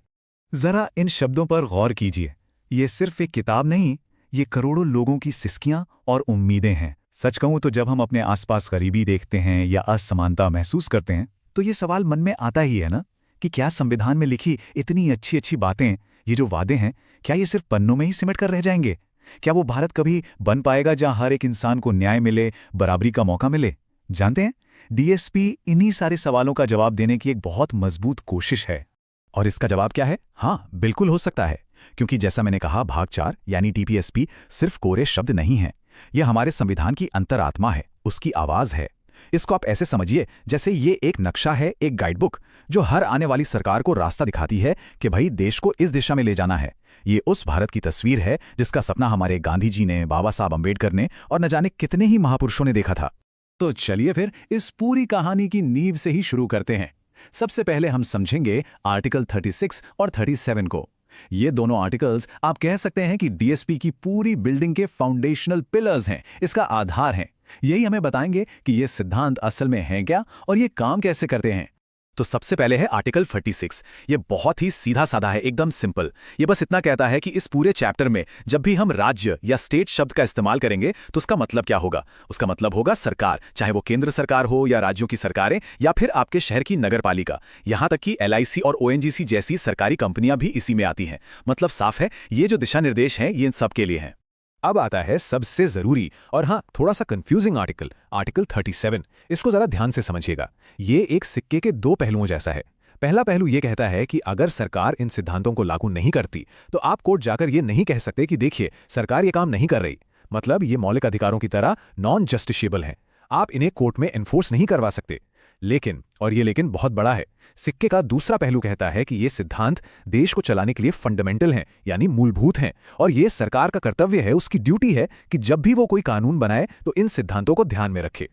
जरा इन शब्दों पर गौर कीजिए। ये सिर्फ एक किताब नहीं, ये करोड़ों लोगों की सिसकियां और उम्मीदें हैं। सच कहूं तो जब हम अपने आसपास गरीबी देखते हैं या असमानता महसूस करते हैं तो ये सवाल मन में आता ही है ना कि क्या संविधान में लिखी इतनी अच्छी अच्छी बातें, ये जो वादे हैं, क्या ये सिर्फ पन्नों में ही सिमट कर रह जाएंगे? क्या वो भारत कभी बन पाएगा जहां हर एक इंसान को न्याय मिले, बराबरी का मौका मिले? जानते हैं, डीएसपी इन्हीं सारे सवालों का जवाब देने की एक बहुत मजबूत कोशिश है। और इसका जवाब क्या है? हाँ, बिल्कुल हो सकता है, क्योंकि जैसा मैंने कहा, भाग 4 यानी टीपीएसपी सिर्फ कोरे शब्द नहीं है। यह हमारे संविधान की अंतरात्मा है, उसकी आवाज है। इसको आप ऐसे समझिए जैसे ये एक नक्शा है, एक गाइडबुक, जो हर आने वाली सरकार को रास्ता दिखाती है कि भाई देश को इस दिशा में ले जाना है। ये उस भारत की तस्वीर है जिसका सपना हमारे गांधी जी ने, बाबा साहब अम्बेडकर ने और न जाने कितने ही महापुरुषों ने देखा था। तो चलिए फिर इस पूरी कहानी की नींव से ही शुरू करते हैं। सबसे पहले हम समझेंगे आर्टिकल 36 और 37 को। ये दोनों आर्टिकल्स आप कह सकते हैं कि डीएसपी की पूरी बिल्डिंग के फाउंडेशनल पिलर्स हैं, इसका आधार हैं। यही हमें बताएंगे कि ये सिद्धांत असल में हैं क्या और ये काम कैसे करते हैं। तो सबसे पहले है आर्टिकल 36। ये बहुत ही सीधा साधा है, एकदम सिंपल। ये बस इतना कहता है कि इस पूरे चैप्टर में जब भी हम राज्य या स्टेट शब्द का इस्तेमाल करेंगे तो उसका मतलब क्या होगा। उसका मतलब होगा सरकार, चाहे वो केंद्र सरकार हो या राज्यों की सरकारें या फिर आपके शहर की नगर पालिका। यहां तक कि एलआईसी और ओएनजीसी जैसी सरकारी कंपनियां भी इसी में आती हैं। मतलब साफ है, ये जो दिशा निर्देश हैं ये इन सब के लिए हैं। अब आता है सबसे जरूरी और हाँ थोड़ा सा कंफ्यूजिंग आर्टिकल, आर्टिकल 37। इसको जरा ध्यान से समझिएगा। ये एक सिक्के के दो पहलुओं जैसा है। पहला पहलू ये कहता है कि अगर सरकार इन सिद्धांतों को लागू नहीं करती तो आप कोर्ट जाकर ये नहीं कह सकते कि देखिए सरकार ये काम नहीं कर रही। मतलब ये मौलिक अधिकारों की तरह नॉन जस्टिसेबल हैं, आप इन्हें कोर्ट में एनफोर्स नहीं करवा सकते। लेकिन, और ये लेकिन बहुत बड़ा है, सिक्के का दूसरा पहलू कहता है कि ये सिद्धांत देश को चलाने के लिए फंडामेंटल हैं, यानी मूलभूत हैं, और ये सरकार का कर्तव्य है, उसकी ड्यूटी है कि जब भी वो कोई कानून बनाए तो इन सिद्धांतों को ध्यान में रखे।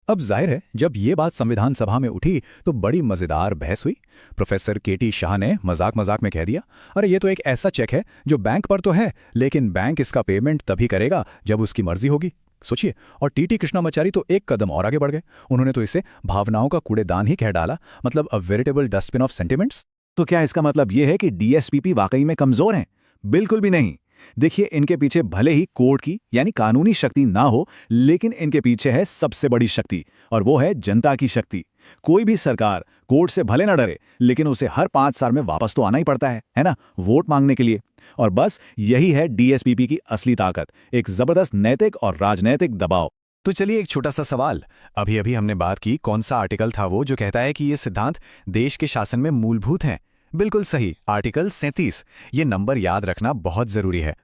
अब जाहिर है, जब ये बात संविधान सभा में उठी तो बड़ी मजेदार बहस हुई। प्रोफेसर केटी शाह ने मजाक मजाक में कह दिया, अरे ये तो एक ऐसा चेक है जो बैंक पर तो है, लेकिन बैंक इसका पेमेंट तभी करेगा जब उसकी मर्जी होगी। सोचिए, और टीटी कृष्णामाचारी तो एक कदम और आगे बढ़ गए। उन्होंने तो इसे भावनाओं का कूड़ेदान ही कह डाला, मतलब अ वेरिटेबल डस्टबिन ऑफ सेंटिमेंट्स। तो क्या इसका मतलब यह है कि डीएसपीपी वाकई में कमजोर हैं? बिल्कुल भी नहीं। देखिए, इनके पीछे भले ही कोर्ट की यानी कानूनी शक्ति ना हो, लेकिन इनके पीछे है सबसे बड़ी शक्ति, और वो है जनता की शक्ति। कोई भी सरकार कोर्ट से भले ना डरे, लेकिन उसे हर 5 साल में वापस तो आना ही पड़ता है ना, वोट मांगने के लिए। और बस यही है डीएसपीपी की असली ताकत, एक जबरदस्त नैतिक और राजनैतिक दबाव। तो चलिए एक छोटा सा सवाल। अभी अभी हमने बात की, कौन सा आर्टिकल था वो जो कहता है कि ये सिद्धांत देश के शासन में मूलभूत हैं? बिल्कुल सही, आर्टिकल 37। ये नंबर याद रखना बहुत जरूरी है।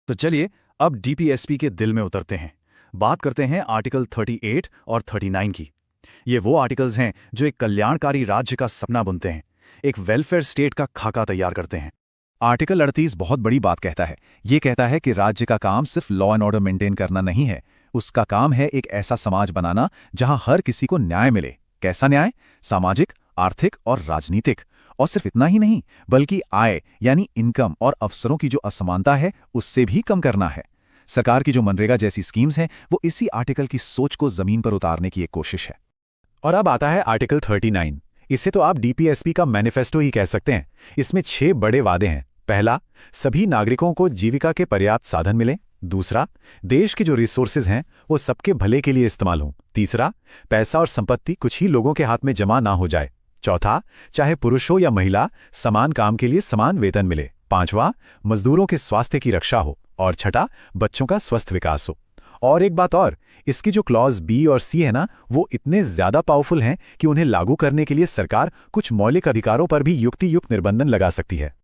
तो चलिए अब डीपीएसपी के दिल में उतरते हैं। बात करते हैं आर्टिकल 38 और 39 की। ये वो आर्टिकल्स हैं जो एक कल्याणकारी राज्य का सपना बुनते हैं, एक वेलफेयर स्टेट का खाका तैयार करते हैं। आर्टिकल 38 बहुत बड़ी बात कहता है। ये कहता है कि राज्य का काम सिर्फ लॉ एंड ऑर्डर मेंटेन करना नहीं है, उसका काम है एक ऐसा समाज बनाना जहां हर किसी को न्याय मिले। कैसा न्याय? सामाजिक, आर्थिक और राजनीतिक। और सिर्फ इतना ही नहीं, बल्कि आय यानी इनकम और अवसरों की जो असमानता है उससे भी कम करना है। सरकार की जो मनरेगा जैसी स्कीम्स हैं वो इसी आर्टिकल की सोच को जमीन पर उतारने की एक कोशिश है। और अब आता है आर्टिकल 39। इसे तो आप डीपीएसपी का मैनिफेस्टो ही कह सकते हैं। इसमें 6 बड़े वादे हैं। पहला, सभी नागरिकों को जीविका के पर्याप्त साधन मिले। दूसरा, देश के जो रिसोर्सेज हैं वो सबके भले के लिए इस्तेमाल हों। तीसरा, पैसा और संपत्ति कुछ ही लोगों के हाथ में जमा ना हो जाए। चौथा, चाहे पुरुष हो या महिला, समान काम के लिए समान वेतन मिले। पांचवा, मजदूरों के स्वास्थ्य की रक्षा हो। और छठा, बच्चों का स्वस्थ विकास हो। और एक बात और, इसकी जो क्लॉज बी और सी है ना, वो इतने ज्यादा पावरफुल हैं कि उन्हें लागू करने के लिए सरकार कुछ मौलिक अधिकारों पर भी युक्ति-युक्त निर्बंधन लगा सकती है।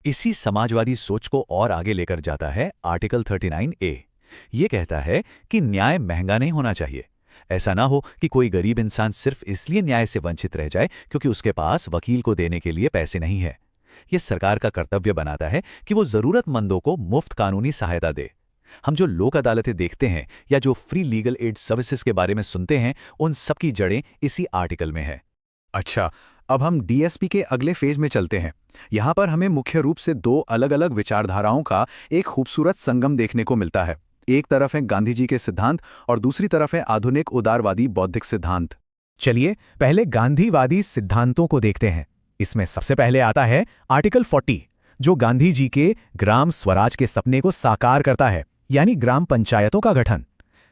इसी समाजवादी सोच को और आगे लेकर जाता है आर्टिकल 39A। ये कहता है कि न्याय महंगा नहीं होना चाहिए। ऐसा ना हो कि कोई गरीब इंसान सिर्फ इसलिए न्याय से वंचित रह जाए क्योंकि उसके पास वकील को देने के लिए पैसे नहीं है। यह सरकार का कर्तव्य बनाता है कि वो जरूरतमंदों को मुफ्त कानूनी सहायता दे। हम जो लोक अदालतें देखते हैं या जो फ्री लीगल एड सर्विसेज के बारे में सुनते हैं, उन सब की जड़ें इसी आर्टिकल में है। अच्छा, अब हम डीएसपी के अगले फेज में चलते हैं। यहां पर हमें मुख्य रूप से 2 अलग-अलग विचारधाराओं का एक खूबसूरत संगम देखने को मिलता है। एक तरफ है गांधी जी के सिद्धांत और दूसरी तरफ है आधुनिक उदारवादी बौद्धिक सिद्धांत। चलिए पहले गांधीवादी सिद्धांतों को देखते हैं। इसमें सबसे पहले आता है आर्टिकल 40, जो गांधी जी के ग्राम स्वराज के सपने को साकार करता है, यानी ग्राम पंचायतों का गठन।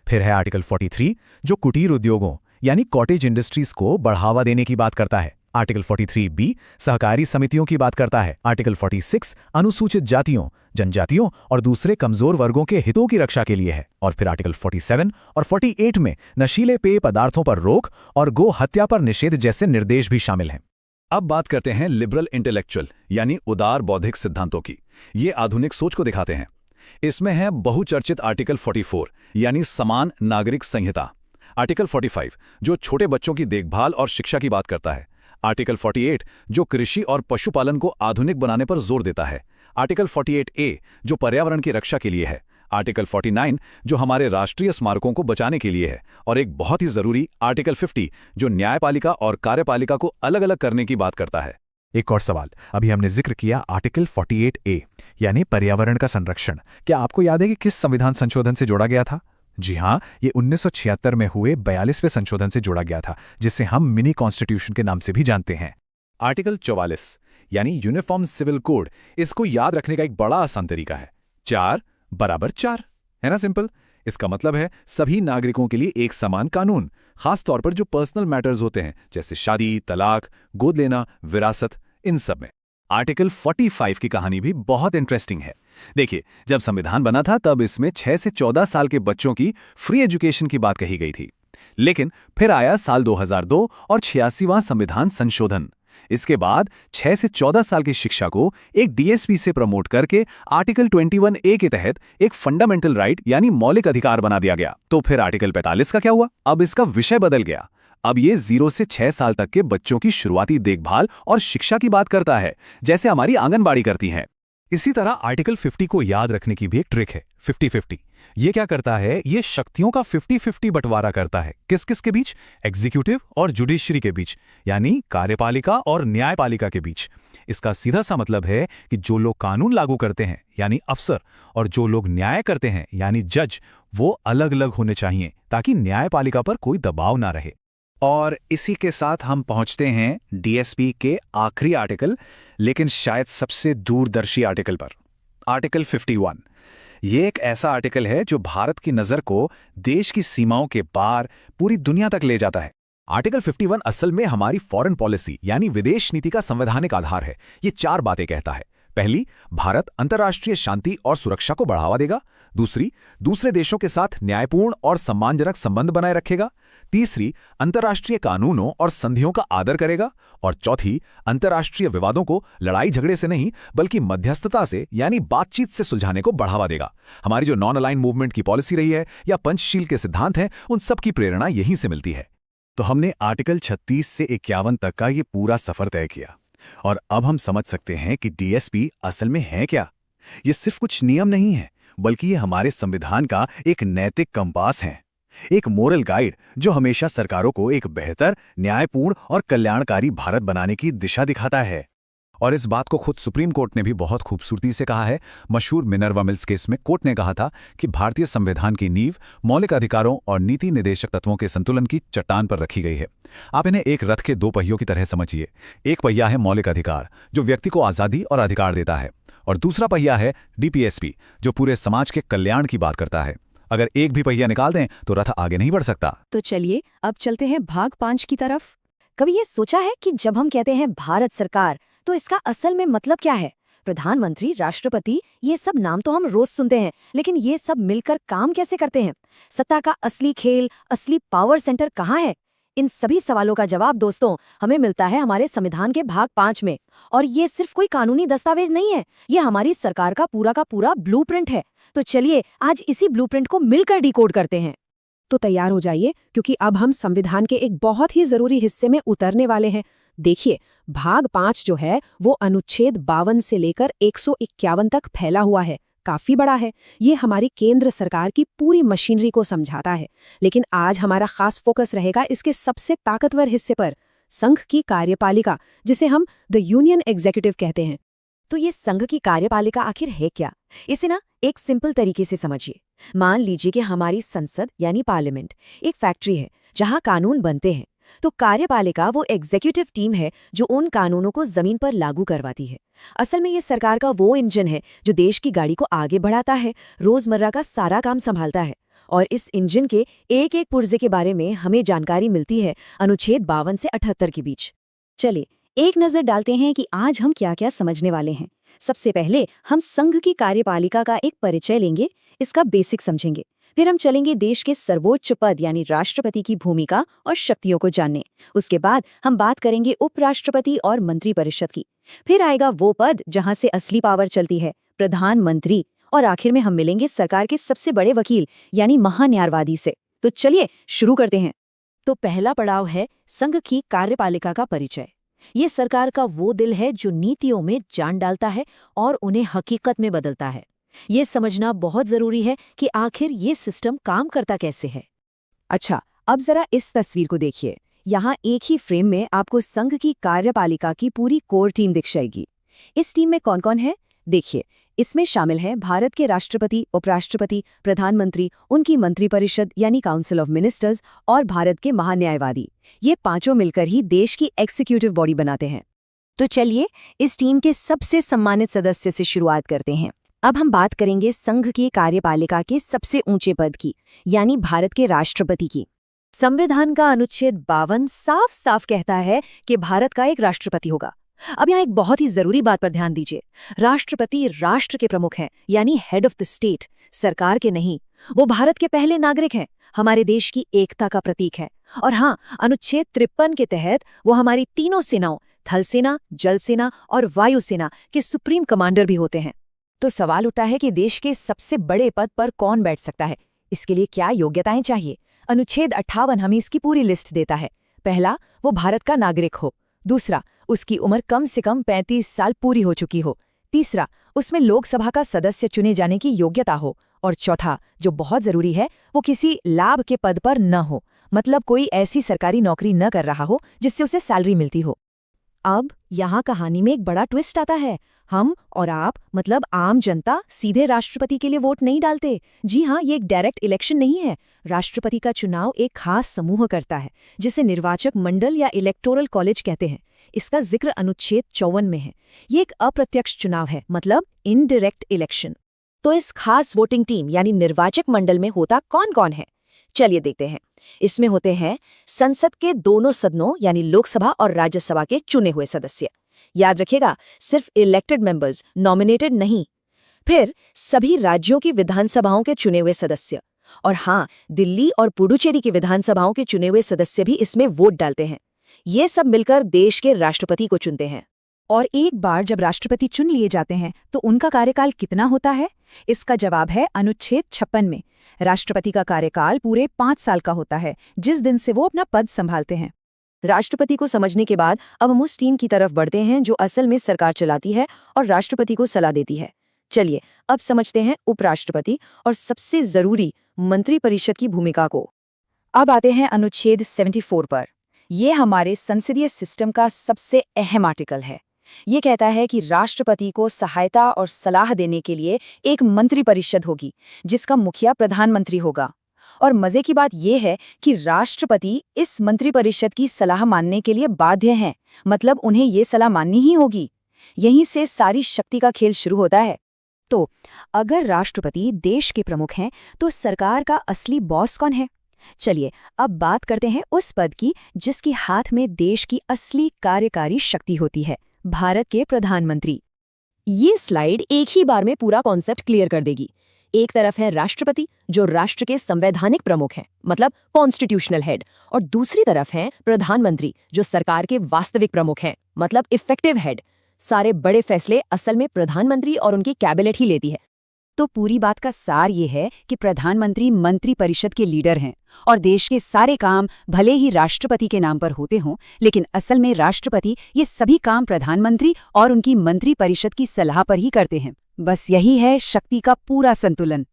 फिर है आर्टिकल 43, जो कुटीर उद्योगों यानी कॉटेज इंडस्ट्रीज को बढ़ावा देने की बात करता है, आर्टिकल 43B सहकारी समितियों की बात करता है। आर्टिकल 46 अनुसूचित जातियों, जनजातियों और दूसरे कमजोर वर्गों के हितों की रक्षा के लिए है। और फिर आर्टिकल 47 और 48 में नशीले पेय पदार्थों पर रोक और गो हत्या पर निषेध जैसे निर्देश भी शामिल हैं। अब बात करते हैं लिबरल इंटेलेक्चुअल यानी उदार बौद्धिक सिद्धांतों की। ये आधुनिक सोच को दिखाते हैं। इसमें है बहुचर्चित आर्टिकल 44 यानी समान नागरिक संहिता, आर्टिकल 45 जो छोटे बच्चों की देखभाल और शिक्षा की बात करता है, आर्टिकल 48 जो कृषि और पशुपालन को आधुनिक बनाने पर जोर देता है, आर्टिकल 48A जो पर्यावरण की रक्षा के लिए है, आर्टिकल 49 जो हमारे राष्ट्रीय स्मारकों को बचाने के लिए है, और एक बहुत ही जरूरी आर्टिकल 50 जो न्यायपालिका और कार्यपालिका को अलग अलग करने की बात करता है। एक और सवाल, अभी हमने जिक्र किया आर्टिकल 48A यानी पर्यावरण का संरक्षण। क्या आपको याद है कि किस संविधान संशोधन से जोड़ा गया था? जी हाँ, ये 1976 में हुए 42वें संशोधन से जोड़ा गया था, जिसे हम मिनी कॉन्स्टिट्यूशन के नाम से भी जानते हैं। आर्टिकल 44 यानी यूनिफॉर्म सिविल कोड, इसको याद रखने का एक बड़ा आसान तरीका है, 4 = 4, है ना सिंपल। इसका मतलब है सभी नागरिकों के लिए एक समान कानून, खास तौर पर जो पर्सनल मैटर्स होते हैं जैसे शादी, तलाक, गोद लेना, विरासत, इन सब में। आर्टिकल 45 की कहानी भी बहुत इंटरेस्टिंग है। देखिए, जब संविधान बना था तब इसमें 6 से 14 साल के बच्चों की फ्री एजुकेशन की बात कही गई थी। लेकिन फिर आया साल 2002 और 86वां संविधान संशोधन। इसके बाद 6 से 14 साल की शिक्षा को एक डीएसपी से प्रमोट करके आर्टिकल 21A के तहत एक फंडामेंटल राइट यानी मौलिक अधिकार बना दिया गया। तो फिर आर्टिकल 45 का क्या हुआ? अब इसका विषय बदल गया। अब ये 0 से 6 साल तक के बच्चों की शुरुआती देखभाल और शिक्षा की बात करता है, जैसे हमारी आंगनबाड़ी करती हैं। इसी तरह आर्टिकल 50 को याद रखने की भी एक ट्रिक है, 50-50। ये क्या करता है? ये शक्तियों का 50-50 बंटवारा करता है। किस किस के बीच? एग्जीक्यूटिव और जुडिशरी के बीच, यानी कार्यपालिका और न्यायपालिका के बीच। इसका सीधा सा मतलब है कि जो लोग कानून लागू करते हैं यानी अफसर, और जो लोग न्याय करते हैं यानी जज, वो अलग अलग होने चाहिए ताकि न्यायपालिका पर कोई दबाव ना रहे। और इसी के साथ हम पहुंचते हैं डीएसपी के आखिरी आर्टिकल, लेकिन शायद सबसे दूरदर्शी आर्टिकल पर, आर्टिकल 51। ये एक ऐसा आर्टिकल है जो भारत की नज़र को देश की सीमाओं के पार पूरी दुनिया तक ले जाता है। आर्टिकल 51 असल में हमारी फॉरेन पॉलिसी यानी विदेश नीति का संवैधानिक आधार है। ये 4 बातें कहता है। पहली, भारत अंतर्राष्ट्रीय शांति और सुरक्षा को बढ़ावा देगा। दूसरी, दूसरे देशों के साथ न्यायपूर्ण और सम्मानजनक संबंध बनाए रखेगा। तीसरी, अंतर्राष्ट्रीय कानूनों और संधियों का आदर करेगा। और चौथी, अंतर्राष्ट्रीय विवादों को लड़ाई झगड़े से नहीं बल्कि मध्यस्थता से यानी बातचीत से सुलझाने को बढ़ावा देगा। हमारी जो नॉन अलाइन मूवमेंट की पॉलिसी रही है या पंचशील के सिद्धांत हैं, उन सब की प्रेरणा यहीं से मिलती है। तो हमने आर्टिकल 36 से 51 तक का ये पूरा सफर तय किया, और अब हम समझ सकते हैं कि डीएसपी असल में है क्या। ये सिर्फ कुछ नियम नहीं है, बल्कि ये हमारे संविधान का एक नैतिक कंपास है, एक मोरल गाइड जो हमेशा सरकारों को एक बेहतर, न्यायपूर्ण और कल्याणकारी भारत बनाने की दिशा दिखाता है। और इस बात को खुद सुप्रीम कोर्ट ने भी बहुत खूबसूरती से कहा है। मशहूर मिनर्वा मिल्स केस में कोर्ट ने कहा था कि भारतीय संविधान की नींव मौलिक अधिकारों और नीति निर्देशक तत्वों के संतुलन की चट्टान पर रखी गई है। आप इन्हें एक रथ के 2 पहियों की तरह समझिए। एक पहिया है मौलिक अधिकार, जो व्यक्ति को आज़ादी और अधिकार देता है, और दूसरा पहिया है डीपीएसपी, जो पूरे समाज के कल्याण की बात करता है। अगर एक भी पहिया निकाल दें तो रथ आगे नहीं बढ़ सकता। तो चलिए अब चलते हैं भाग 5 की तरफ। कभी ये सोचा है कि जब हम कहते हैं भारत सरकार, तो इसका असल में मतलब क्या है? प्रधानमंत्री, राष्ट्रपति, ये सब नाम तो हम रोज सुनते हैं, लेकिन ये सब मिलकर काम कैसे करते हैं? सत्ता का असली खेल, असली पावर सेंटर कहाँ है? इन सभी सवालों का जवाब दोस्तों हमें मिलता है हमारे संविधान के भाग 5 में। और ये सिर्फ कोई कानूनी दस्तावेज नहीं है, ये हमारी सरकार का पूरा ब्लूप्रिंट है। तो चलिए आज इसी ब्लूप्रिंट को मिलकर डिकोड करते हैं। तो तैयार हो जाइए, क्योंकि अब हम संविधान के एक बहुत ही जरूरी हिस्से में उतरने वाले हैं। देखिए, भाग 5 जो है वो अनुच्छेद 52 से लेकर 151 तक फैला हुआ है, काफी बड़ा है। ये हमारी केंद्र सरकार की पूरी मशीनरी को समझाता है। लेकिन आज हमारा खास फोकस रहेगा इसके सबसे ताकतवर हिस्से पर, संघ की कार्यपालिका, जिसे हम द यूनियन एग्जीक्यूटिव कहते हैं। तो ये संघ की कार्यपालिका आखिर है क्या? इसे ना एक सिंपल तरीके से समझिए। मान लीजिए कि हमारी संसद यानी पार्लियामेंट एक फैक्ट्री है जहां कानून बनते हैं। तो कार्यपालिका वो एग्जीक्यूटिव टीम है जो उन कानूनों को जमीन पर लागू करवाती है। असल में ये सरकार का वो इंजन है जो देश की गाड़ी को आगे बढ़ाता है, रोजमर्रा का सारा काम संभालता है। और इस इंजन के एक एक पुर्जे के बारे में हमें जानकारी मिलती है अनुच्छेद 52 से 78 के बीच। चलिए एक नजर डालते हैं कि आज हम क्या क्या समझने वाले हैं। सबसे पहले हम संघ की कार्यपालिका का एक परिचय लेंगे, इसका बेसिक समझेंगे। फिर हम चलेंगे देश के सर्वोच्च पद यानी राष्ट्रपति की भूमिका और शक्तियों को जानने। उसके बाद हम बात करेंगे उपराष्ट्रपति और मंत्रिपरिषद की। फिर आएगा वो पद जहां से असली पावर चलती है, प्रधानमंत्री। और आखिर में हम मिलेंगे सरकार के सबसे बड़े वकील यानी महान्यायवादी से। तो चलिए शुरू करते हैं। तो पहला पड़ाव है संघ की कार्यपालिका का परिचय। ये सरकार का वो दिल है जो नीतियों में जान डालता है और उन्हें हकीकत में बदलता है। ये समझना बहुत जरूरी है कि आखिर ये सिस्टम काम करता कैसे है। अच्छा, अब जरा इस तस्वीर को देखिए। यहाँ एक ही फ्रेम में आपको संघ की कार्यपालिका की पूरी कोर टीम दिख जाएगी। इस टीम में कौन कौन है देखिए। इसमें शामिल हैं भारत के राष्ट्रपति, उपराष्ट्रपति, प्रधानमंत्री, उनकी मंत्रिपरिषद यानी काउंसिल ऑफ मिनिस्टर्स और भारत के महान्यायवादी। ये पांचों मिलकर ही देश की एग्जीक्यूटिव बॉडी बनाते हैं। तो चलिए इस टीम के सबसे सम्मानित सदस्य से शुरुआत करते हैं। अब हम बात करेंगे संघ की कार्यपालिका के सबसे ऊंचे पद की, यानी भारत के राष्ट्रपति की। संविधान का अनुच्छेद 52 साफ साफ कहता है कि भारत का एक राष्ट्रपति होगा। अब यहाँ एक बहुत ही जरूरी बात पर ध्यान दीजिए। राष्ट्रपति राष्ट्र के प्रमुख हैं, यानी हेड ऑफ द स्टेट, सरकार के नहीं। वो भारत के पहले नागरिक हैं, हमारे देश की एकता का प्रतीक है। और हाँ, अनुच्छेद 53 के तहत वो हमारी तीनों सेनाओं, थल सेना, जल सेना और वायु सेना के सुप्रीम कमांडर भी होते हैं। तो सवाल उठता है कि देश के सबसे बड़े पद पर कौन बैठ सकता है, इसके लिए क्या योग्यताएं चाहिए। अनुच्छेद 58 हमें इसकी पूरी लिस्ट देता है। पहला, वो भारत का नागरिक हो। दूसरा, उसकी उम्र कम से कम 35 साल पूरी हो चुकी हो। तीसरा, उसमें लोकसभा का सदस्य चुने जाने की योग्यता हो। और चौथा, जो बहुत जरूरी है, वो किसी लाभ के पद पर न हो, मतलब कोई ऐसी सरकारी नौकरी न कर रहा हो जिससे उसे सैलरी मिलती हो। अब यहाँ कहानी में एक बड़ा ट्विस्ट आता है। हम और आप, मतलब आम जनता, सीधे राष्ट्रपति के लिए वोट नहीं डालते। जी हाँ, ये एक डायरेक्ट इलेक्शन नहीं है। राष्ट्रपति का चुनाव एक खास समूह करता है, जिसे निर्वाचक मंडल या इलेक्टोरल कॉलेज कहते हैं। इसका जिक्र अनुच्छेद 54 में है। ये एक अप्रत्यक्ष चुनाव है, मतलब इनडायरेक्ट इलेक्शन। तो इस खास वोटिंग टीम यानी निर्वाचक मंडल में होता कौन कौन है, चलिए देखते हैं। इसमें होते हैं संसद के दोनों सदनों यानी लोकसभा और राज्यसभा के चुने हुए सदस्य। याद रखिएगा, सिर्फ इलेक्टेड मेंबर्स, नॉमिनेटेड नहीं। फिर सभी राज्यों की विधानसभाओं के चुने हुए सदस्य। और हाँ, दिल्ली और पुडुचेरी की विधानसभाओं के चुने हुए सदस्य भी इसमें वोट डालते हैं। ये सब मिलकर देश के राष्ट्रपति को चुनते हैं। और एक बार जब राष्ट्रपति चुन लिए जाते हैं तो उनका कार्यकाल कितना होता है? इसका जवाब है अनुच्छेद 56 में। राष्ट्रपति का कार्यकाल पूरे 5 साल का होता है, जिस दिन से वो अपना पद संभालते हैं। राष्ट्रपति को समझने के बाद अब हम उस टीम की तरफ बढ़ते हैं जो असल में सरकार चलाती है और राष्ट्रपति को सलाह देती है। चलिए अब समझते हैं उपराष्ट्रपति और सबसे जरूरी मंत्रिपरिषद की भूमिका को। अब आते हैं अनुच्छेद 74 पर। ये हमारे संसदीय सिस्टम का सबसे अहम आर्टिकल है। ये कहता है कि राष्ट्रपति को सहायता और सलाह देने के लिए एक मंत्रिपरिषद होगी, जिसका मुखिया प्रधानमंत्री होगा। और मजे की बात यह है कि राष्ट्रपति इस मंत्रिपरिषद की सलाह मानने के लिए बाध्य हैं, मतलब उन्हें ये सलाह माननी ही होगी। यहीं से सारी शक्ति का खेल शुरू होता है। तो अगर राष्ट्रपति देश के प्रमुख हैं, तो सरकार का असली बॉस कौन है? चलिए अब बात करते हैं उस पद की जिसके हाथ में देश की असली कार्यकारी शक्ति होती है, भारत के प्रधानमंत्री। ये स्लाइड एक ही बार में पूरा कॉन्सेप्ट क्लियर कर देगी। एक तरफ है राष्ट्रपति जो राष्ट्र के संवैधानिक प्रमुख हैं, मतलब कॉन्स्टिट्यूशनल हेड, और दूसरी तरफ है प्रधानमंत्री जो सरकार के वास्तविक प्रमुख हैं, मतलब इफेक्टिव हेड। सारे बड़े फैसले असल में प्रधानमंत्री और उनकी कैबिनेट ही लेती है। तो पूरी बात का सार ये है कि प्रधानमंत्री मंत्रिपरिषद के लीडर हैं और देश के सारे काम भले ही राष्ट्रपति के नाम पर होते हों, लेकिन असल में राष्ट्रपति ये सभी काम प्रधानमंत्री और उनकी मंत्रिपरिषद की सलाह पर ही करते हैं। बस यही है शक्ति का पूरा संतुलन।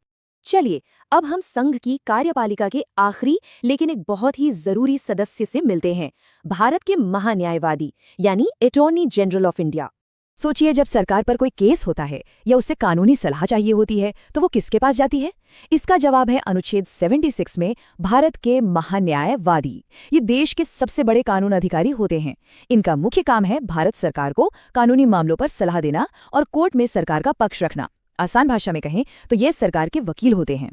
चलिए अब हम संघ की कार्यपालिका के आखिरी लेकिन एक बहुत ही जरूरी सदस्य से मिलते हैं, भारत के महान्यायवादी यानी अटॉर्नी जनरल ऑफ इंडिया। सोचिए, जब सरकार पर कोई केस होता है या उसे कानूनी सलाह चाहिए होती है तो वो किसके पास जाती है? इसका जवाब है अनुच्छेद 76 में भारत के महान्यायवादी। ये देश के सबसे बड़े कानून अधिकारी होते हैं। इनका मुख्य काम है भारत सरकार को कानूनी मामलों पर सलाह देना और कोर्ट में सरकार का पक्ष रखना। आसान भाषा में कहें तो ये सरकार के वकील होते हैं।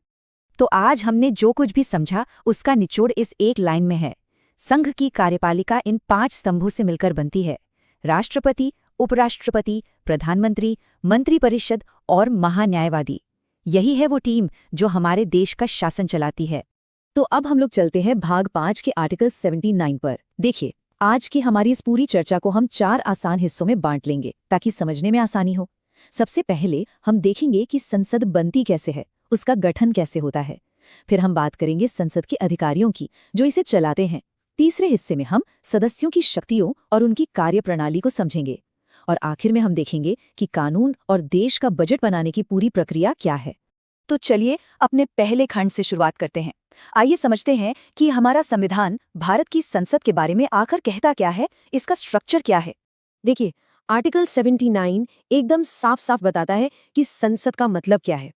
तो आज हमने जो कुछ भी समझा उसका निचोड़ इस एक लाइन में है। संघ की कार्यपालिका इन 5 स्तंभों से मिलकर बनती है: राष्ट्रपति, उपराष्ट्रपति, प्रधानमंत्री, मंत्रिपरिषद और महान्यायवादी। यही है वो टीम जो हमारे देश का शासन चलाती है। तो अब हम लोग चलते हैं भाग 5 के आर्टिकल 79 पर। देखिए, आज की हमारी इस पूरी चर्चा को हम 4 आसान हिस्सों में बांट लेंगे ताकि समझने में आसानी हो। सबसे पहले हम देखेंगे कि संसद बनती कैसे है, उसका गठन कैसे होता है। फिर हम बात करेंगे संसद के अधिकारियों की जो इसे चलाते हैं। तीसरे हिस्से में हम सदस्यों की शक्तियों और उनकी कार्यप्रणाली को समझेंगे। और आखिर में हम देखेंगे कि कानून और देश का बजट बनाने की पूरी प्रक्रिया क्या है। तो चलिए अपने पहले खंड से शुरुआत करते हैं। आइए समझते हैं कि हमारा संविधान भारत की संसद के बारे में आखिर कहता क्या है, इसका स्ट्रक्चर क्या है। देखिए, आर्टिकल 79 एकदम साफ साफ बताता है कि संसद का मतलब क्या है।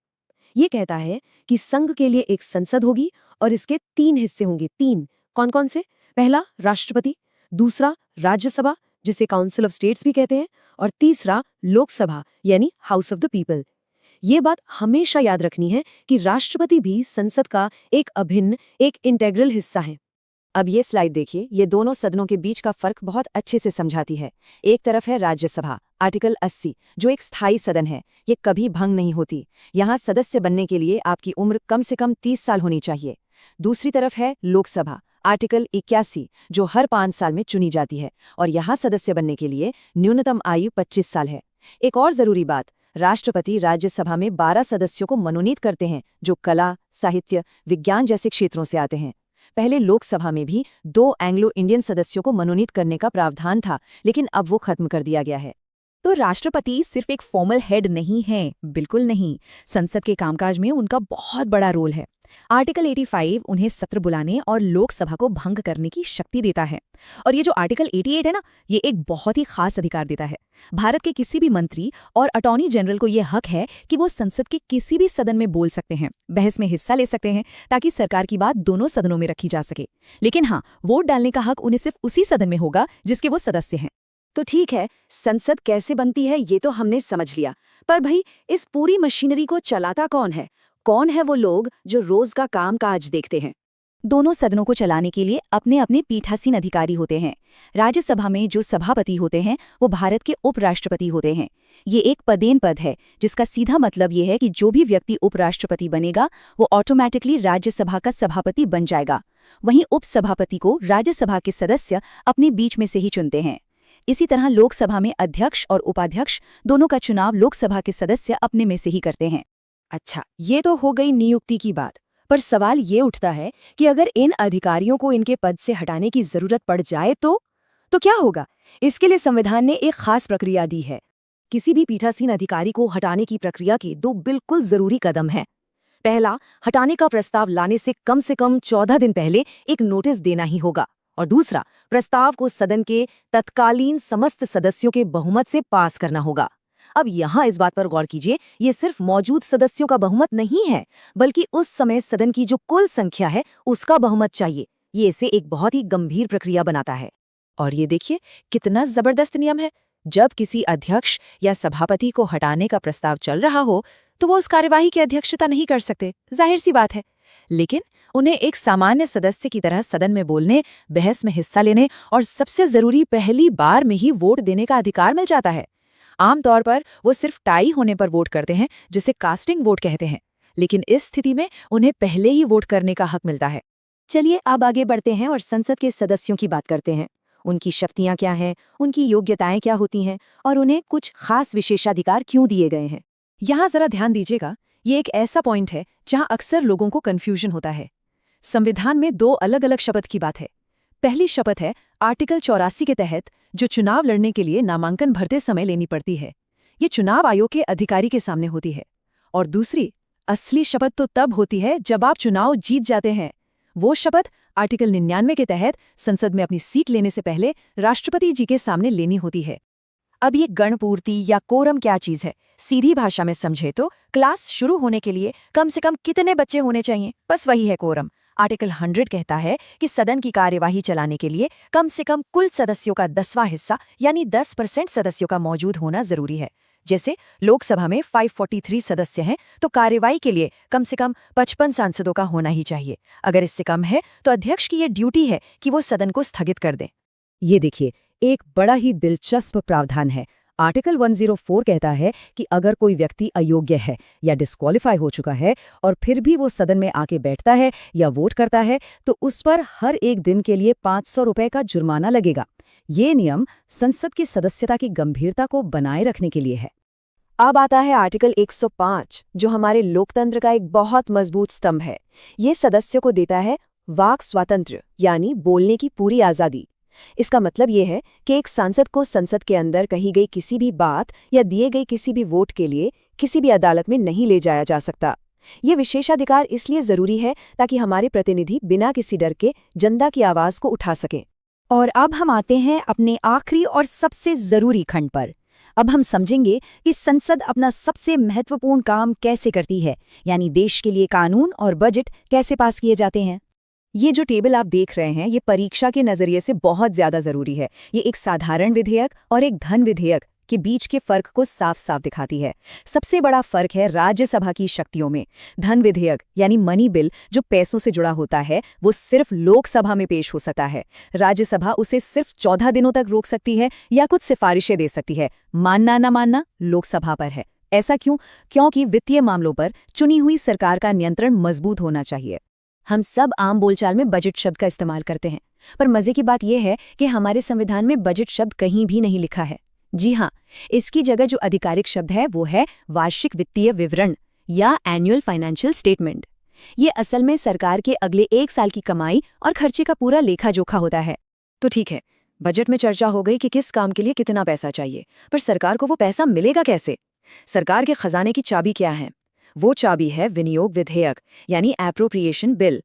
ये कहता है कि संघ के लिए एक संसद होगी और इसके 3 हिस्से होंगे। 3 कौन कौन से? पहला राष्ट्रपति, दूसरा राज्यसभा जिसे काउंसिल ऑफ स्टेट्स भी कहते हैं, और तीसरा लोकसभा यानी हाउस ऑफ द पीपल। ये बात हमेशा याद रखनी है कि राष्ट्रपति भी संसद का एक अभिन्न, एक इंटेग्रल हिस्सा है। अब ये स्लाइड देखिए, ये दोनों सदनों के बीच का फर्क बहुत अच्छे से समझाती है। एक तरफ है राज्यसभा, आर्टिकल 80, जो एक स्थायी सदन है, ये कभी भंग नहीं होती। यहाँ सदस्य बनने के लिए आपकी उम्र कम से कम 30 साल होनी चाहिए। दूसरी तरफ है लोकसभा, आर्टिकल 81, जो हर 5 साल में चुनी जाती है, और यहाँ सदस्य बनने के लिए न्यूनतम आयु 25 साल है। एक और जरूरी बात, राष्ट्रपति राज्यसभा में 12 सदस्यों को मनोनीत करते हैं जो कला, साहित्य, विज्ञान जैसे क्षेत्रों से आते हैं। पहले लोकसभा में भी 2 एंग्लो इंडियन सदस्यों को मनोनीत करने का प्रावधान था, लेकिन अब वो खत्म कर दिया गया है। तो राष्ट्रपति सिर्फ एक फॉर्मल हेड नहीं है, बिल्कुल नहीं। संसद के कामकाज में उनका बहुत बड़ा रोल है। आर्टिकल 85 उन्हें सत्र बुलाने और लोकसभा को भंग करने की शक्ति देता है। और ये जो आर्टिकल 88 है ना, ये एक बहुत ही खास अधिकार देता है। भारत के किसी भी मंत्री और अटॉर्नी जनरल को ये हक है कि वो संसद के किसी भी सदन में बोल सकते हैं, बहस में हिस्सा ले सकते हैं, ताकि सरकार की बात दोनों सदनों में रखी जा सके। लेकिन हाँ, वोट डालने का हक उन्हें सिर्फ उसी सदन में होगा जिसके वो सदस्य हैं। तो ठीक है, संसद कैसे बनती है ये तो हमने समझ लिया, पर भाई इस पूरी मशीनरी को चलाता कौन है? कौन है वो लोग जो रोज का काम काज देखते हैं? दोनों सदनों को चलाने के लिए अपने अपने पीठासीन अधिकारी होते हैं। राज्यसभा में जो सभापति होते हैं वो भारत के उपराष्ट्रपति होते हैं। ये एक पदेन पद है जिसका सीधा मतलब ये है कि जो भी व्यक्ति उपराष्ट्रपति बनेगा वो ऑटोमेटिकली राज्यसभा का सभापति बन जाएगा। वहीं उपसभापति को राज्यसभा के सदस्य अपने बीच में से ही चुनते हैं। इसी तरह लोकसभा में अध्यक्ष और उपाध्यक्ष दोनों का चुनाव लोकसभा के सदस्य अपने में से ही करते हैं। अच्छा, ये तो हो गई नियुक्ति की बात, पर सवाल ये उठता है कि अगर इन अधिकारियों को इनके पद से हटाने की जरूरत पड़ जाए तो क्या होगा? इसके लिए संविधान ने एक खास प्रक्रिया दी है। किसी भी पीठासीन अधिकारी को हटाने की प्रक्रिया के 2 बिल्कुल जरूरी कदम हैं। पहला, हटाने का प्रस्ताव लाने से कम 14 दिन पहले एक नोटिस देना ही होगा, और दूसरा, प्रस्ताव को सदन के तत्कालीन समस्त सदस्यों के बहुमत से पास करना होगा। अब यहाँ इस बात पर गौर कीजिए, ये सिर्फ मौजूद सदस्यों का बहुमत नहीं है, बल्कि उस समय सदन की जो कुल संख्या है उसका बहुमत चाहिए। ये इसे एक बहुत ही गंभीर प्रक्रिया बनाता है। और ये देखिए कितना जबरदस्त नियम है। जब किसी अध्यक्ष या सभापति को हटाने का प्रस्ताव चल रहा हो तो वो उस कार्यवाही की अध्यक्षता नहीं कर सकते, जाहिर सी बात है। लेकिन उन्हें एक सामान्य सदस्य की तरह सदन में बोलने, बहस में हिस्सा लेने और सबसे जरूरी पहली बार में ही वोट देने का अधिकार मिल जाता है। आमतौर पर वो सिर्फ टाई होने पर वोट करते हैं, जिसे कास्टिंग वोट कहते हैं, लेकिन इस स्थिति में उन्हें पहले ही वोट करने का हक मिलता है। चलिए अब आगे बढ़ते हैं और संसद के सदस्यों की बात करते हैं। उनकी शक्तियां क्या हैं, उनकी योग्यताएं क्या होती हैं और उन्हें कुछ खास विशेषाधिकार क्यों दिए गए हैं। यहाँ जरा ध्यान दीजिएगा, ये एक ऐसा पॉइंट है जहाँ अक्सर लोगों को कन्फ्यूजन होता है। संविधान में 2 अलग अलग शपथ की बात है। पहली शपथ है आर्टिकल 84 के तहत, जो चुनाव लड़ने के लिए नामांकन भरते समय लेनी पड़ती है। ये चुनाव आयोग के अधिकारी के सामने होती है। और दूसरी, असली शपथ तो तब होती है जब आप चुनाव जीत जाते हैं। वो शपथ आर्टिकल 99 के तहत संसद में अपनी सीट लेने से पहले राष्ट्रपति जी के सामने लेनी होती है। अब ये गणपूर्ति या कोरम क्या चीज है? सीधी भाषा में समझे तो क्लास शुरू होने के लिए कम से कम कितने बच्चे होने चाहिए, बस वही है कोरम। आर्टिकल 100 कहता है कि सदन की कार्यवाही चलाने के लिए कम से कम कुल सदस्यों का 10वां हिस्सा यानी 10% सदस्यों का मौजूद होना जरूरी है। जैसे लोकसभा में 543 सदस्य हैं तो कार्यवाही के लिए कम से कम 55 सांसदों का होना ही चाहिए। अगर इससे कम है तो अध्यक्ष की ये ड्यूटी है कि वो सदन को स्थगित कर दें। ये देखिए, एक बड़ा ही दिलचस्प प्रावधान है। आर्टिकल 104 कहता है कि अगर कोई व्यक्ति अयोग्य है या डिस्क्वालीफाई हो चुका है और फिर भी वो सदन में आके बैठता है या वोट करता है तो उस पर हर एक दिन के लिए 500 रुपए का जुर्माना लगेगा। ये नियम संसद की सदस्यता की गंभीरता को बनाए रखने के लिए है। अब आता है आर्टिकल 105, जो हमारे लोकतंत्र का एक बहुत मजबूत स्तंभ है। ये सदस्यों को देता है वाक स्वातंत्र्य, यानी बोलने की पूरी आज़ादी। इसका मतलब ये है कि एक सांसद को संसद के अंदर कही गई किसी भी बात या दिए गए किसी भी वोट के लिए किसी भी अदालत में नहीं ले जाया जा सकता। ये विशेषाधिकार इसलिए जरूरी है ताकि हमारे प्रतिनिधि बिना किसी डर के जनता की आवाज को उठा सकें। और अब हम आते हैं अपने आखिरी और सबसे जरूरी खंड पर। अब हम समझेंगे कि संसद अपना सबसे महत्वपूर्ण काम कैसे करती है, यानी देश के लिए कानून और बजट कैसे पास किए जाते हैं। ये जो टेबल आप देख रहे हैं, ये परीक्षा के नजरिए से बहुत ज्यादा जरूरी है। ये एक साधारण विधेयक और एक धन विधेयक के बीच के फर्क को साफ साफ दिखाती है। सबसे बड़ा फर्क है राज्यसभा की शक्तियों में। धन विधेयक यानी मनी बिल जो पैसों से जुड़ा होता है, वो सिर्फ लोकसभा में पेश हो सकता है। राज्यसभा उसे सिर्फ 14 दिनों तक रोक सकती है या कुछ सिफारिशें दे सकती है। मानना न मानना लोकसभा पर है। ऐसा क्यों? क्योंकि वित्तीय मामलों पर चुनी हुई सरकार का नियंत्रण मजबूत होना चाहिए। हम सब आम बोलचाल में बजट शब्द का इस्तेमाल करते हैं, पर मजे की बात यह है कि हमारे संविधान में बजट शब्द कहीं भी नहीं लिखा है। जी हाँ, इसकी जगह जो आधिकारिक शब्द है वो है वार्षिक वित्तीय विवरण या एनुअल फाइनेंशियल स्टेटमेंट। ये असल में सरकार के अगले 1 साल की कमाई और खर्चे का पूरा लेखा जोखा होता है। तो ठीक है, बजट में चर्चा हो गई कि किस काम के लिए कितना पैसा चाहिए, पर सरकार को वो पैसा मिलेगा कैसे? सरकार के खजाने की चाबी क्या है? वो चाबी है विनियोग विधेयक यानी एप्रोप्रिएशन बिल।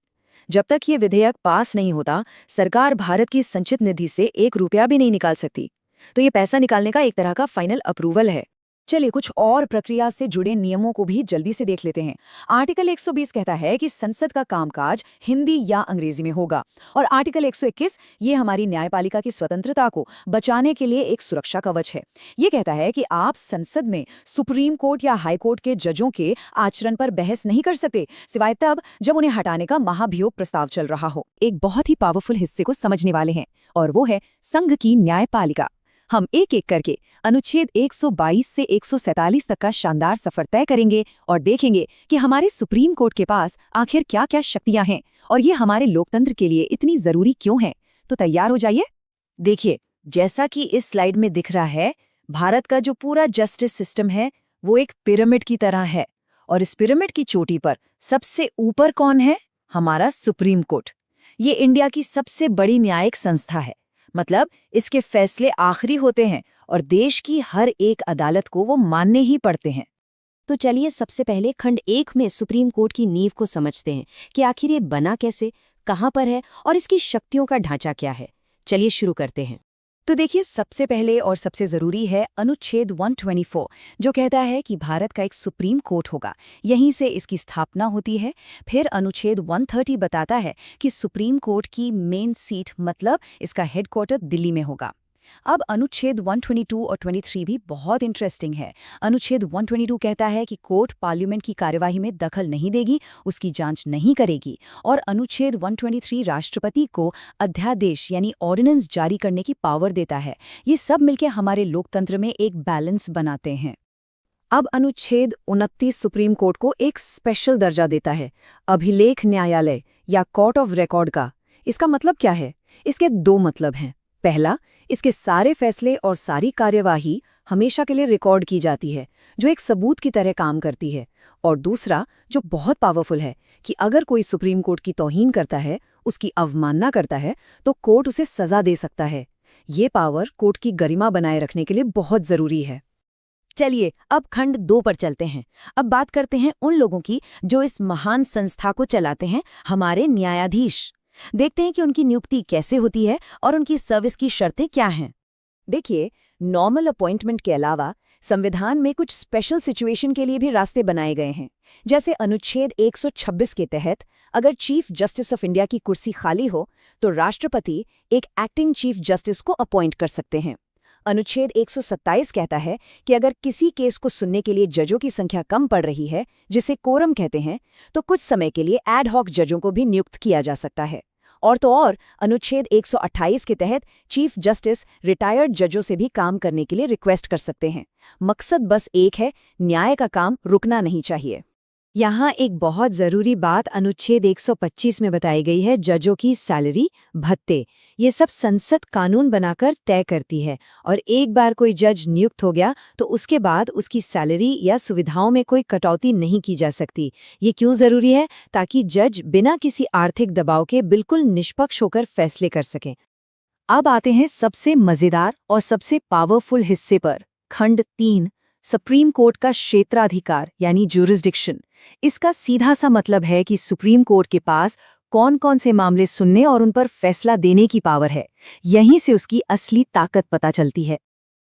जब तक ये विधेयक पास नहीं होता, सरकार भारत की संचित निधि से 1 रुपया भी नहीं निकाल सकती। तो ये पैसा निकालने का एक तरह का फाइनल अप्रूवल है। चलिए कुछ और प्रक्रिया से जुड़े नियमों को भी जल्दी से देख लेते हैं। आर्टिकल 120 कहता है कि संसद का कामकाज हिंदी या अंग्रेजी में होगा, और आर्टिकल 121 ये हमारी न्यायपालिका की स्वतंत्रता को बचाने के लिए एक सुरक्षा कवच है। ये कहता है कि आप संसद में सुप्रीम कोर्ट या हाई कोर्ट के जजों के आचरण पर बहस नहीं कर सकते, सिवाय तब जब उन्हें हटाने का महाभियोग प्रस्ताव चल रहा हो। एक बहुत ही पावरफुल हिस्से को समझने वाले हैं, और वो है संघ की न्यायपालिका। हम एक एक करके अनुच्छेद 122 से 147 तक का शानदार सफर तय करेंगे और देखेंगे कि हमारे सुप्रीम कोर्ट के पास आखिर क्या क्या शक्तियां हैं और ये हमारे लोकतंत्र के लिए इतनी जरूरी क्यों हैं। तो तैयार हो जाइए। देखिए, जैसा कि इस स्लाइड में दिख रहा है, भारत का जो पूरा जस्टिस सिस्टम है वो एक पिरामिड की तरह है, और इस पिरामिड की चोटी पर सबसे ऊपर कौन है? हमारा सुप्रीम कोर्ट। ये इंडिया की सबसे बड़ी न्यायिक संस्था है, मतलब इसके फैसले आखिरी होते हैं और देश की हर एक अदालत को वो मानने ही पड़ते हैं। तो चलिए सबसे पहले खंड 1 में सुप्रीम कोर्ट की नींव को समझते हैं कि आखिर ये बना कैसे, कहाँ पर है और इसकी शक्तियों का ढांचा क्या है। चलिए शुरू करते हैं। तो देखिए, सबसे पहले और सबसे जरूरी है अनुच्छेद 124, जो कहता है कि भारत का एक सुप्रीम कोर्ट होगा, यहीं से इसकी स्थापना होती है। फिर अनुच्छेद 130 बताता है कि सुप्रीम कोर्ट की मेन सीट मतलब इसका हेडक्वार्टर दिल्ली में होगा। अब अनुच्छेद 122 और 23 भी बहुत इंटरेस्टिंग है। अनुच्छेद 122 कहता है कि कोर्ट पार्लियामेंट की कार्यवाही में दखल नहीं देगी, उसकी जांच नहीं करेगी, और अनुच्छेद 123 राष्ट्रपति को अध्यादेश यानी ऑर्डिनेंस जारी करने की पावर देता है। ये सब मिलकर हमारे लोकतंत्र में एक बैलेंस बनाते हैं। अब अनुच्छेद 29 सुप्रीम कोर्ट को एक स्पेशल दर्जा देता है, अभिलेख न्यायालय या कोर्ट ऑफ रिकॉर्ड का। इसका मतलब क्या है? इसके 2 मतलब हैं। पहला, इसके सारे फैसले और सारी कार्यवाही हमेशा के लिए रिकॉर्ड की जाती है, जो एक सबूत की तरह काम करती है। और दूसरा, जो बहुत पावरफुल है, कि अगर कोई सुप्रीम कोर्ट की तौहीन करता है, उसकी अवमानना करता है, तो कोर्ट उसे सजा दे सकता है। ये पावर कोर्ट की गरिमा बनाए रखने के लिए बहुत जरूरी है। चलिए अब खंड 2 पर चलते हैं। अब बात करते हैं उन लोगों की जो इस महान संस्था को चलाते हैं, हमारे न्यायाधीश। देखते हैं कि उनकी नियुक्ति कैसे होती है और उनकी सर्विस की शर्तें क्या हैं। देखिए, नॉर्मल अपॉइंटमेंट के अलावा संविधान में कुछ स्पेशल सिचुएशन के लिए भी रास्ते बनाए गए हैं। जैसे अनुच्छेद 126 के तहत अगर चीफ जस्टिस ऑफ इंडिया की कुर्सी खाली हो तो राष्ट्रपति एक एक्टिंग चीफ जस्टिस को अपॉइंट कर सकते हैं। अनुच्छेद 127 कहता है कि अगर किसी केस को सुनने के लिए जजों की संख्या कम पड़ रही है, जिसे कोरम कहते हैं, तो कुछ समय के लिए एड हॉक जजों को भी नियुक्त किया जा सकता है। और तो और अनुच्छेद 128 के तहत चीफ जस्टिस रिटायर्ड जजों से भी काम करने के लिए रिक्वेस्ट कर सकते हैं। मकसद बस एक है, न्याय का काम रुकना नहीं चाहिए। यहाँ एक बहुत ज़रूरी बात अनुच्छेद 125 में बताई गई है, जजों की सैलरी, भत्ते, ये सब संसद कानून बनाकर तय करती है और एक बार कोई जज नियुक्त हो गया तो उसके बाद उसकी सैलरी या सुविधाओं में कोई कटौती नहीं की जा सकती। ये क्यों ज़रूरी है? ताकि जज बिना किसी आर्थिक दबाव के बिल्कुल निष्पक्ष होकर फैसले कर सकें। अब आते हैं सबसे मजेदार और सबसे पावरफुल हिस्से पर, खंड 3, सुप्रीम कोर्ट का क्षेत्राधिकार यानी ज्यूरिसडिक्शन। इसका सीधा सा मतलब है कि सुप्रीम कोर्ट के पास कौन कौन से मामले सुनने और उन पर फैसला देने की पावर है। यहीं से उसकी असली ताकत पता चलती है।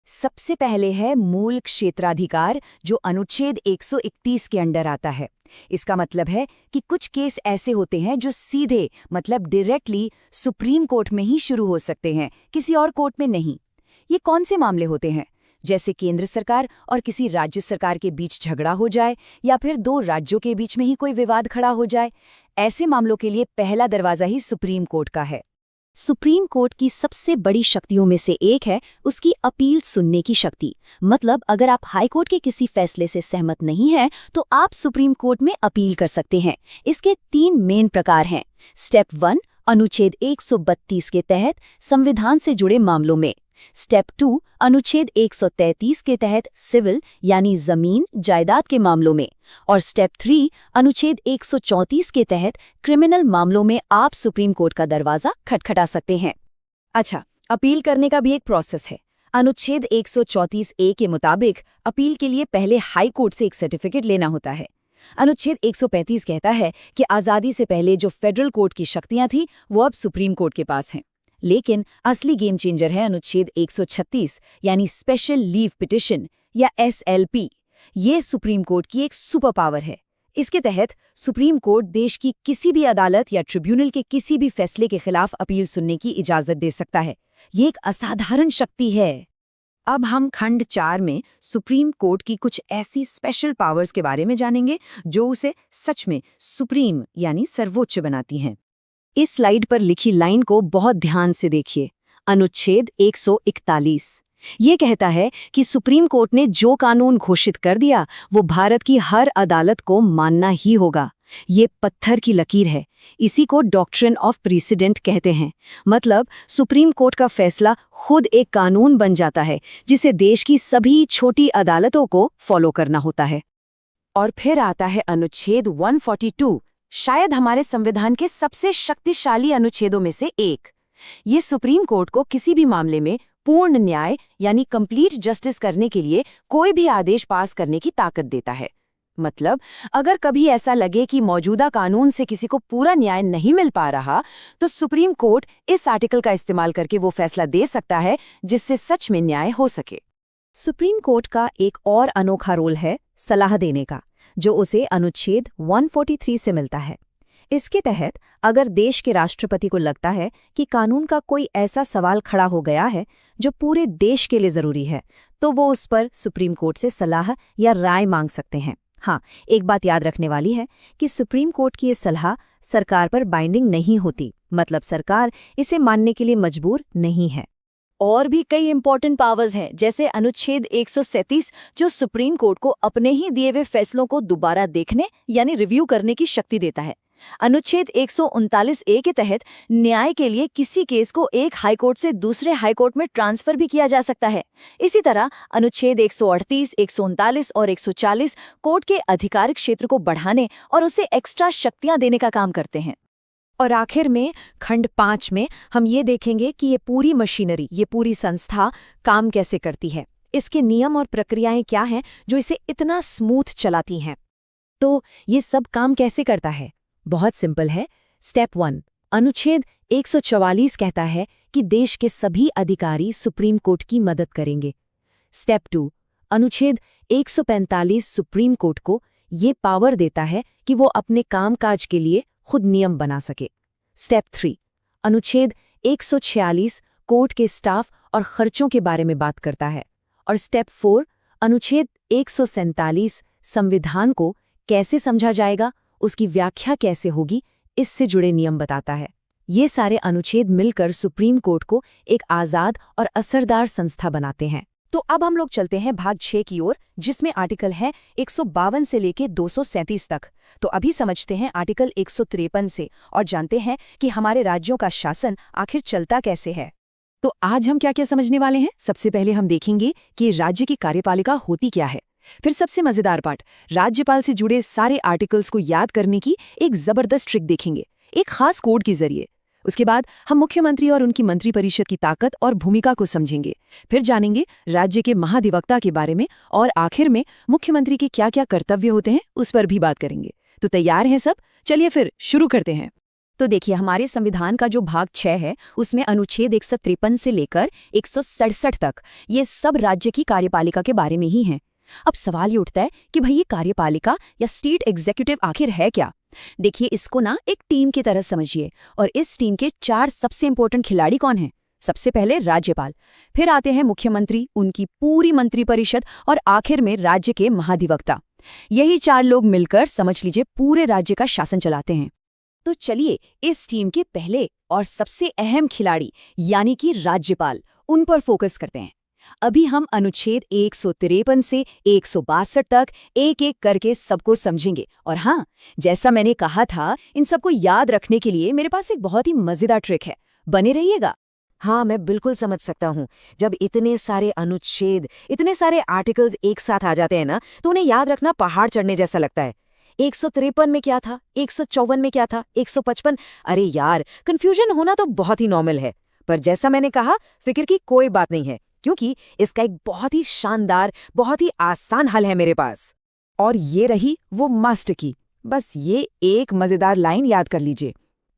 सबसे पहले है मूल क्षेत्राधिकार, जो अनुच्छेद 131 के अंडर आता है। इसका मतलब है कि कुछ केस ऐसे होते हैं जो सीधे मतलब डायरेक्टली सुप्रीम कोर्ट में ही शुरू हो सकते हैं, किसी और कोर्ट में नहीं। ये कौन से मामले होते हैं? जैसे केंद्र सरकार और किसी राज्य सरकार के बीच झगड़ा हो जाए या फिर दो राज्यों के बीच में ही कोई विवाद खड़ा हो जाए। ऐसे मामलों के लिए पहला दरवाजा ही सुप्रीम कोर्ट का है। सुप्रीम कोर्ट की सबसे बड़ी शक्तियों में से एक है उसकी अपील सुनने की शक्ति। मतलब अगर आप हाई कोर्ट के किसी फैसले से सहमत नहीं हैं तो आप सुप्रीम कोर्ट में अपील कर सकते हैं। इसके 3 मेन प्रकार हैं। स्टेप 1 अनुच्छेद 132 के तहत संविधान से जुड़े मामलों में। स्टेप 2 अनुच्छेद 133 के तहत सिविल यानी जमीन जायदाद के मामलों में। और स्टेप 3 अनुच्छेद 134 के तहत क्रिमिनल मामलों में आप सुप्रीम कोर्ट का दरवाजा खटखटा सकते हैं। अच्छा, अपील करने का भी एक प्रोसेस है। अनुच्छेद 134A के मुताबिक अपील के लिए पहले हाई कोर्ट से एक सर्टिफिकेट लेना होता है। अनुच्छेद 135 कहता है कि आज़ादी से पहले जो फेडरल कोर्ट की शक्तियां थी वो अब सुप्रीम कोर्ट के पास हैं। लेकिन असली गेम चेंजर है अनुच्छेद 136 यानी स्पेशल लीव पिटिशन या SLP। ये सुप्रीम कोर्ट की एक सुपर पावर है। इसके तहत सुप्रीम कोर्ट देश की किसी भी अदालत या ट्रिब्यूनल के किसी भी फैसले के खिलाफ अपील सुनने की इजाजत दे सकता है। ये एक असाधारण शक्ति है। अब हम खंड 4 में सुप्रीम कोर्ट की कुछ ऐसी स्पेशल पावर्स के बारे में जानेंगे जो उसे सच में सुप्रीम यानी सर्वोच्च बनाती हैं। इस स्लाइड पर लिखी लाइन को बहुत ध्यान से देखिए। अनुच्छेद 141 ये कहता है कि सुप्रीम कोर्ट ने जो कानून घोषित कर दिया वो भारत की हर अदालत को मानना ही होगा। ये पत्थर की लकीर है। इसी को डॉक्ट्रिन ऑफ प्रीसिडेंट कहते हैं। मतलब सुप्रीम कोर्ट का फैसला खुद एक कानून बन जाता है जिसे देश की सभी छोटी अदालतों को फॉलो करना होता है। और फिर आता है अनुच्छेद 142, शायद हमारे संविधान के सबसे शक्तिशाली अनुच्छेदों में से एक। ये सुप्रीम कोर्ट को किसी भी मामले में पूर्ण न्याय यानी कंप्लीट जस्टिस करने के लिए कोई भी आदेश पास करने की ताकत देता है। मतलब अगर कभी ऐसा लगे कि मौजूदा कानून से किसी को पूरा न्याय नहीं मिल पा रहा तो सुप्रीम कोर्ट इस आर्टिकल का इस्तेमाल करके वो फैसला दे सकता है जिससे सच में न्याय हो सके। सुप्रीम कोर्ट का एक और अनोखा रोल है सलाह देने का, जो उसे अनुच्छेद 143 से मिलता है। इसके तहत अगर देश के राष्ट्रपति को लगता है कि कानून का कोई ऐसा सवाल खड़ा हो गया है जो पूरे देश के लिए जरूरी है, तो वो उस पर सुप्रीम कोर्ट से सलाह या राय मांग सकते हैं। हाँ, एक बात याद रखने वाली है कि सुप्रीम कोर्ट की ये सलाह सरकार पर बाइंडिंग नहीं होती। मतलब सरकार इसे मानने के लिए मजबूर नहीं है। और भी कई इंपॉर्टेंट पावर्स हैं, जैसे अनुच्छेद 137 जो सुप्रीम कोर्ट को अपने ही दिए हुए फैसलों को दोबारा देखने यानी रिव्यू करने की शक्ति देता है। अनुच्छेद 139A के तहत न्याय के लिए किसी केस को एक हाईकोर्ट से दूसरे हाईकोर्ट में ट्रांसफर भी किया जा सकता है। इसी तरह अनुच्छेद 138, 139 और 140 कोर्ट के अधिकार क्षेत्र को बढ़ाने और उसे एक्स्ट्रा शक्तियां देने का काम करते हैं। और आखिर में खंड 5 में हम ये देखेंगे कि ये पूरी मशीनरी, ये पूरी संस्था काम कैसे करती है, इसके नियम और प्रक्रियाएं क्या हैं जो इसे इतना स्मूथ चलाती हैं। तो ये सब काम कैसे करता है? बहुत सिंपल है। स्टेप 1 अनुच्छेद 144 कहता है कि देश के सभी अधिकारी सुप्रीम कोर्ट की मदद करेंगे। स्टेप 2, अनुच्छेद 145 सुप्रीम कोर्ट को ये पावर देता है कि वो अपने कामकाज के लिए खुद नियम बना सके। स्टेप 3, अनुच्छेद 146 कोर्ट के स्टाफ और खर्चों के बारे में बात करता है। और स्टेप 4, अनुच्छेद 147 संविधान को कैसे समझा जाएगा, उसकी व्याख्या कैसे होगी, इससे जुड़े नियम बताता है। ये सारे अनुच्छेद मिलकर सुप्रीम कोर्ट को एक आज़ाद और असरदार संस्था बनाते हैं। तो अब हम लोग चलते हैं भाग 6 की ओर, जिसमें आर्टिकल है 152 से लेके 237 तक। तो अभी समझते हैं आर्टिकल 153 से और जानते हैं कि हमारे राज्यों का शासन आखिर चलता कैसे है। तो आज हम क्या क्या समझने वाले हैं? सबसे पहले हम देखेंगे कि राज्य की कार्यपालिका होती क्या है। फिर सबसे मजेदार पार्ट, राज्यपाल से जुड़े सारे आर्टिकल्स को याद करने की एक जबरदस्त ट्रिक देखेंगे, एक खास कोड के जरिए। उसके बाद हम मुख्यमंत्री और उनकी मंत्रिपरिषद की ताकत और भूमिका को समझेंगे। फिर जानेंगे राज्य के महाधिवक्ता के बारे में और आखिर में मुख्यमंत्री के क्या क्या कर्तव्य होते हैं उस पर भी बात करेंगे। तो तैयार हैं सब? चलिए फिर शुरू करते हैं। तो देखिए, हमारे संविधान का जो भाग 6 है उसमें अनुच्छेद 153 से लेकर 167 तक ये सब राज्य की कार्यपालिका के बारे में ही हैं। अब सवाल ये उठता है कि भाई ये कार्यपालिका या स्टेट एग्जीक्यूटिव आखिर है क्या? देखिए, इसको ना एक टीम की तरह समझिए और इस टीम के 4 सबसे इंपॉर्टेंट खिलाड़ी कौन हैं? सबसे पहले राज्यपाल, फिर आते हैं मुख्यमंत्री, उनकी पूरी मंत्रिपरिषद और आखिर में राज्य के महाधिवक्ता। यही 4 लोग मिलकर समझ लीजिए पूरे राज्य का शासन चलाते हैं। तो चलिए इस टीम के पहले और सबसे अहम खिलाड़ी यानी कि राज्यपाल, उन पर फोकस करते हैं। अभी हम अनुच्छेद 153 से 162 तक एक एक करके सबको समझेंगे। और हाँ, जैसा मैंने कहा था, इन सबको याद रखने के लिए मेरे पास एक बहुत ही मजेदार ट्रिक है। बने रहिएगा। हाँ, मैं बिल्कुल समझ सकता हूँ। जब इतने सारे अनुच्छेद, इतने सारे आर्टिकल्स एक साथ आ जाते हैं ना, तो उन्हें याद रखना पहाड़ चढ़ने जैसा लगता है। 153 में क्या था, 154 में क्या था, 155? अरे यार, कंफ्यूजन होना तो बहुत ही नॉर्मल है। पर जैसा मैंने कहा, फिक्र की कोई बात नहीं है, क्योंकि इसका एक बहुत ही शानदार, बहुत ही आसान हल है मेरे पास। और ये रही वो मस्ट की। बस ये एक मजेदार लाइन याद कर लीजिए,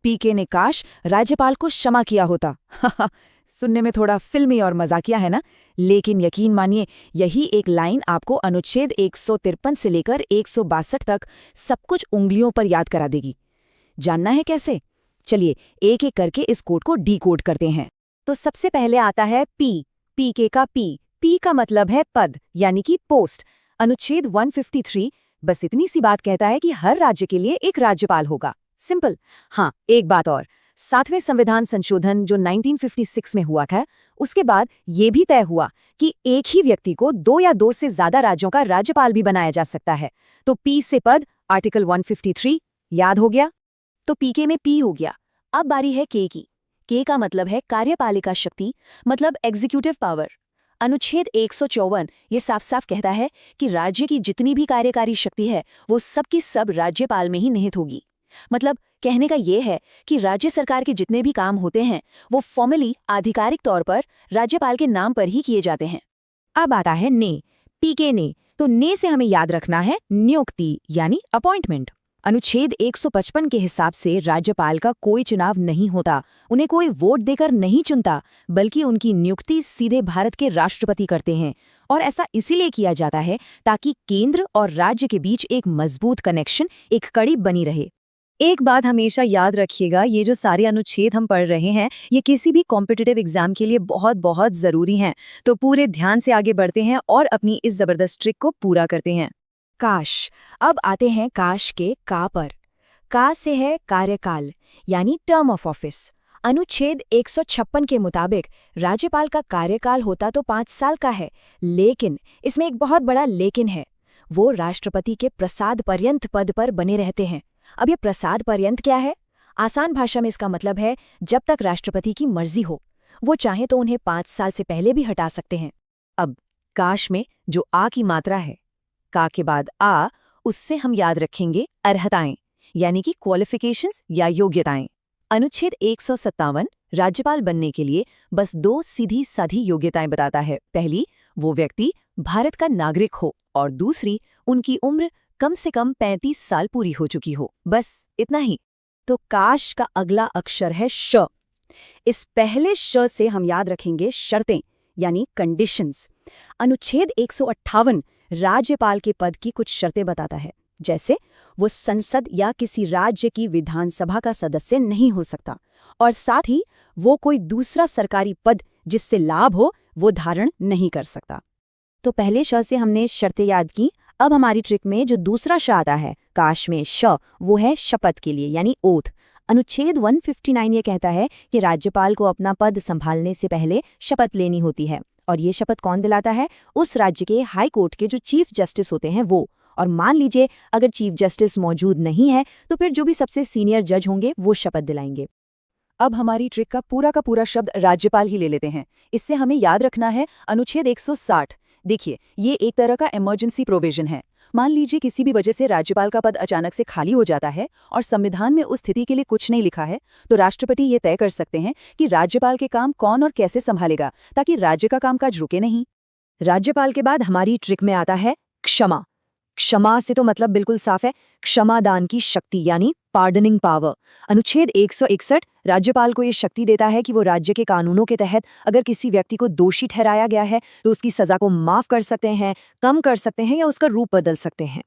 पीके ने काश राज्यपाल को क्षमा किया होता। सुनने में थोड़ा फिल्मी और मजाकिया है ना, लेकिन यकीन मानिए यही एक लाइन आपको अनुच्छेद 153 से लेकर 162 तक सब कुछ उंगलियों पर याद करा देगी। जानना है कैसे? चलिए एक एक करके इस कोड को डीकोड करते हैं। तो सबसे पहले आता है पीके का पी का मतलब है पद यानी कि पोस्ट। अनुच्छेद 153 बस इतनी सी बात कहता है कि हर राज्य के लिए एक राज्यपाल होगा। सिंपल। हाँ, एक बात और, 7वें संविधान संशोधन जो 1956 में हुआ था, उसके बाद ये भी तय हुआ कि एक ही व्यक्ति को 2 या 2 से ज्यादा राज्यों का राज्यपाल भी बनाया जा सकता है। तो पी से पद, आर्टिकल 153 याद हो गया। तो पीके में पी हो गया। अब बारी है के की। के का मतलब है कार्यपालिका शक्ति, मतलब एग्जीक्यूटिव पावर। अनुच्छेद 154 ये साफ साफ कहता है कि राज्य की जितनी भी कार्यकारी शक्ति है वो सब की सब राज्यपाल में ही निहित होगी। मतलब कहने का ये है कि राज्य सरकार के जितने भी काम होते हैं वो फॉर्मली, आधिकारिक तौर पर राज्यपाल के नाम पर ही किए जाते हैं। अब आता है ने, पीके ने। तो ने से हमें याद रखना है नियुक्ति यानी अपॉइंटमेंट। अनुच्छेद 155 के हिसाब से राज्यपाल का कोई चुनाव नहीं होता, उन्हें कोई वोट देकर नहीं चुनता, बल्कि उनकी नियुक्ति सीधे भारत के राष्ट्रपति करते हैं। और ऐसा इसीलिए किया जाता है ताकि केंद्र और राज्य के बीच एक मजबूत कनेक्शन, एक कड़ी बनी रहे। एक बात हमेशा याद रखिएगा, ये जो सारे अनुच्छेद हम पढ़ रहे हैं ये किसी भी कॉम्पिटिटिव एग्जाम के लिए बहुत बहुत जरूरी हैं। तो पूरे ध्यान से आगे बढ़ते हैं और अपनी इस जबरदस्त ट्रिक को पूरा करते हैं। काश। अब आते हैं काश के का पर। का से है कार्यकाल यानी टर्म ऑफ ऑफिस। अनुच्छेद 156 के मुताबिक राज्यपाल का कार्यकाल होता तो 5 साल का है, लेकिन इसमें एक बहुत बड़ा लेकिन है। वो राष्ट्रपति के प्रसाद पर्यंत पद पर बने रहते हैं। अब ये प्रसाद पर्यंत क्या है? आसान भाषा में इसका मतलब है जब तक राष्ट्रपति की मर्जी हो, वो चाहे तो उन्हें 5 साल से पहले भी हटा सकते हैं। अब काश में जो आ की मात्रा है, का के बाद आ, उससे हम याद रखेंगे अर्हताएं यानी कि क्वालिफिकेशंस या योग्यताएं। अनुच्छेद 157 राज्यपाल बनने के लिए बस 2 सीधी साधी योग्यताएं बताता है। पहली, वो व्यक्ति भारत का नागरिक हो और दूसरी, उनकी उम्र कम से कम 35 साल पूरी हो चुकी हो। बस इतना ही। तो काश का अगला अक्षर है श। इस पहले श से हम याद रखेंगे शर्तें यानी कंडीशंस। अनुच्छेद 158 राज्यपाल के पद की कुछ शर्तें बताता है, जैसे वो संसद या किसी राज्य की विधानसभा का सदस्य नहीं हो सकता, और साथ ही वो कोई दूसरा सरकारी पद जिससे लाभ हो वो धारण नहीं कर सकता। तो पहले श से हमने शर्तें याद की। अब हमारी ट्रिक में जो दूसरा श आता है काश में श, वो है शपथ के लिए यानी ओथ। अनुच्छेद 159 ये कहता है कि राज्यपाल को अपना पद संभालने से पहले शपथ लेनी होती है, और ये शपथ कौन दिलाता है? उस राज्य के हाई कोर्ट के जो चीफ जस्टिस होते हैं वो। और मान लीजिए अगर चीफ जस्टिस मौजूद नहीं है तो फिर जो भी सबसे सीनियर जज होंगे वो शपथ दिलाएंगे। अब हमारी ट्रिक का पूरा शब्द राज्यपाल ही ले लेते हैं। इससे हमें याद रखना है अनुच्छेद 160। देखिए, ये एक तरह का इमरजेंसी प्रोविजन है। मान लीजिए किसी भी वजह से राज्यपाल का पद अचानक से खाली हो जाता है और संविधान में उस स्थिति के लिए कुछ नहीं लिखा है, तो राष्ट्रपति ये तय कर सकते हैं कि राज्यपाल के काम कौन और कैसे संभालेगा, ताकि राज्य का कामकाज रुके नहीं। राज्यपाल के बाद हमारी ट्रिक में आता है क्षमा। क्षमा से तो मतलब बिल्कुल साफ है, क्षमादान की शक्ति यानी पार्डनिंग पावर। अनुच्छेद 161 राज्यपाल को ये शक्ति देता है कि वो राज्य के कानूनों के तहत अगर किसी व्यक्ति को दोषी ठहराया गया है तो उसकी सजा को माफ कर सकते हैं, कम कर सकते हैं या उसका रूप बदल सकते हैं।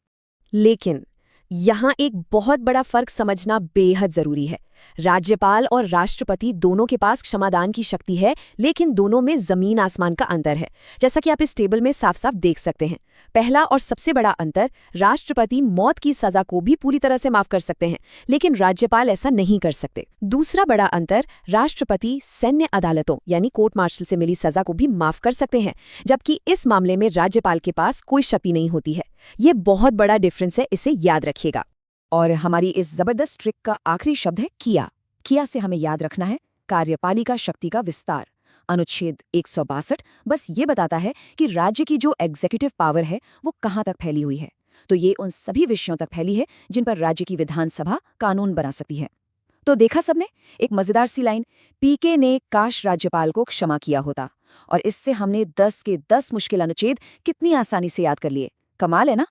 लेकिन यहाँ एक बहुत बड़ा फर्क समझना बेहद जरूरी है। राज्यपाल और राष्ट्रपति दोनों के पास क्षमादान की शक्ति है, लेकिन दोनों में जमीन आसमान का अंतर है, जैसा कि आप इस टेबल में साफ साफ देख सकते हैं। पहला और सबसे बड़ा अंतर, राष्ट्रपति मौत की सजा को भी पूरी तरह से माफ कर सकते हैं, लेकिन राज्यपाल ऐसा नहीं कर सकते। दूसरा बड़ा अंतर, राष्ट्रपति सैन्य अदालतों यानी कोर्ट मार्शल से मिली सजा को भी माफ कर सकते हैं, जबकि इस मामले में राज्यपाल के पास कोई शक्ति नहीं होती है। ये बहुत बड़ा डिफरेंस है, इसे याद रखिएगा। और हमारी इस जबरदस्त ट्रिक का आखिरी शब्द है किया। किया से हमें याद रखना है कार्यपालिका शक्ति का विस्तार। अनुच्छेद 162 बस ये बताता है कि राज्य की जो एग्जीक्यूटिव पावर है वो कहाँ तक फैली हुई है। तो ये उन सभी विषयों तक फैली है जिन पर राज्य की विधानसभा कानून बना सकती है। तो देखा सबने, एक मजेदार सी लाइन, पीके ने काश राज्यपाल को क्षमा किया होता, और इससे हमने 10 के 10 मुश्किल अनुच्छेद कितनी आसानी से याद कर लिए। कमाल है ना?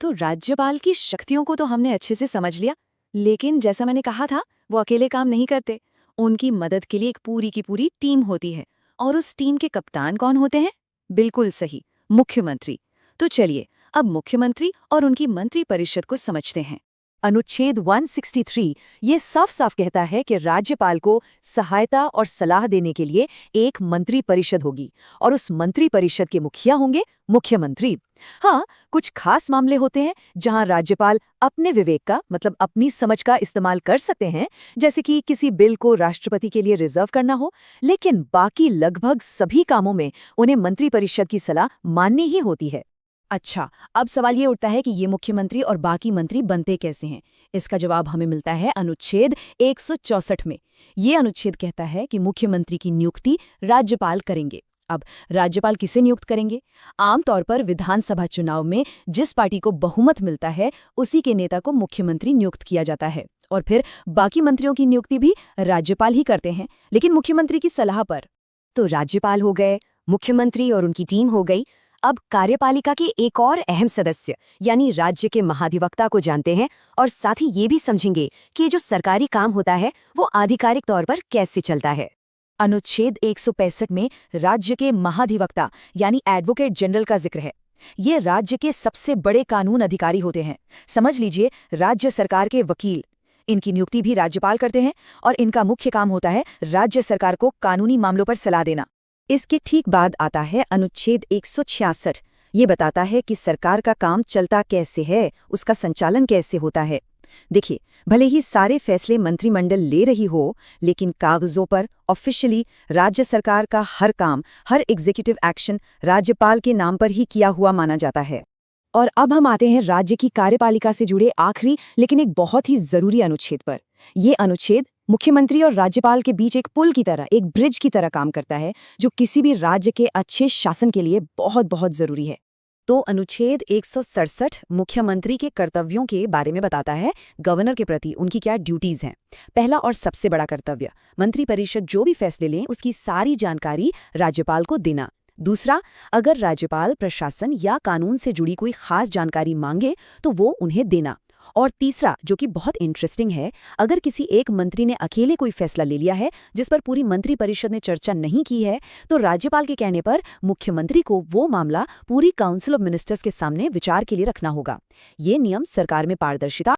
तो राज्यपाल की शक्तियों को तो हमने अच्छे से समझ लिया, लेकिन जैसा मैंने कहा था वो अकेले काम नहीं करते। उनकी मदद के लिए एक पूरी की पूरी टीम होती है, और उस टीम के कप्तान कौन होते हैं? बिल्कुल सही, मुख्यमंत्री। तो चलिए अब मुख्यमंत्री और उनकी मंत्री परिषद को समझते हैं। अनुच्छेद 163 ये साफ साफ कहता है कि राज्यपाल को सहायता और सलाह देने के लिए एक मंत्री परिषद होगी, और उस मंत्री परिषद के मुखिया होंगे मुख्यमंत्री। हाँ, कुछ खास मामले होते हैं जहां राज्यपाल अपने विवेक का मतलब अपनी समझ का इस्तेमाल कर सकते हैं, जैसे कि किसी बिल को राष्ट्रपति के लिए रिजर्व करना हो, लेकिन बाकी लगभग सभी कामों में उन्हें मंत्री परिषद की सलाह माननी ही होती है। अच्छा, अब सवाल ये उठता है कि ये मुख्यमंत्री और बाकी मंत्री बनते कैसे हैं? इसका जवाब हमें मिलता है अनुच्छेद 164 में। ये अनुच्छेद कहता है कि मुख्यमंत्री की नियुक्ति राज्यपाल करेंगे। अब राज्यपाल किसे नियुक्त करेंगे? आमतौर पर विधानसभा चुनाव में जिस पार्टी को बहुमत मिलता है उसी के नेता को मुख्यमंत्री नियुक्त किया जाता है, और फिर बाकी मंत्रियों की नियुक्ति भी राज्यपाल ही करते हैं, लेकिन मुख्यमंत्री की सलाह पर। तो राज्यपाल हो गए, मुख्यमंत्री और उनकी टीम हो गई। अब कार्यपालिका के एक और अहम सदस्य यानी राज्य के महाधिवक्ता को जानते हैं, और साथ ही ये भी समझेंगे कि जो सरकारी काम होता है वो आधिकारिक तौर पर कैसे चलता है। अनुच्छेद 165 में राज्य के महाधिवक्ता यानी एडवोकेट जनरल का जिक्र है। ये राज्य के सबसे बड़े कानून अधिकारी होते हैं। समझ लीजिए राज्य सरकार के वकील। इनकी नियुक्ति भी राज्यपाल करते हैं, और इनका मुख्य काम होता है राज्य सरकार को कानूनी मामलों पर सलाह देना। इसके ठीक बाद आता है अनुच्छेद 166। ये बताता है कि सरकार का काम चलता कैसे है, उसका संचालन कैसे होता है। देखिए, भले ही सारे फैसले मंत्रिमंडल ले रही हो, लेकिन कागजों पर ऑफिशियली राज्य सरकार का हर काम, हर एग्जीक्यूटिव एक्शन राज्यपाल के नाम पर ही किया हुआ माना जाता है। और अब हम आते हैं राज्य की कार्यपालिका से जुड़े आखिरी लेकिन एक बहुत ही जरूरी अनुच्छेद पर। ये अनुच्छेद मुख्यमंत्री और राज्यपाल के बीच एक पुल की तरह, एक ब्रिज की तरह काम करता है, जो किसी भी राज्य के अच्छे शासन के लिए बहुत बहुत जरूरी है। तो अनुच्छेद 167 मुख्यमंत्री के कर्तव्यों के बारे में बताता है, गवर्नर के प्रति उनकी क्या ड्यूटीज हैं। पहला और सबसे बड़ा कर्तव्य, मंत्रिपरिषद जो भी फैसले लें उसकी सारी जानकारी राज्यपाल को देना। दूसरा, अगर राज्यपाल प्रशासन या कानून से जुड़ी कोई खास जानकारी मांगे तो वो उन्हें देना। और तीसरा, जो कि बहुत इंटरेस्टिंग है, अगर किसी एक मंत्री ने अकेले कोई फैसला ले लिया है जिस पर पूरी मंत्रिपरिषद ने चर्चा नहीं की है, तो राज्यपाल के कहने पर मुख्यमंत्री को वो मामला पूरी काउंसिल ऑफ मिनिस्टर्स के सामने विचार के लिए रखना होगा। ये नियम सरकार में पारदर्शिता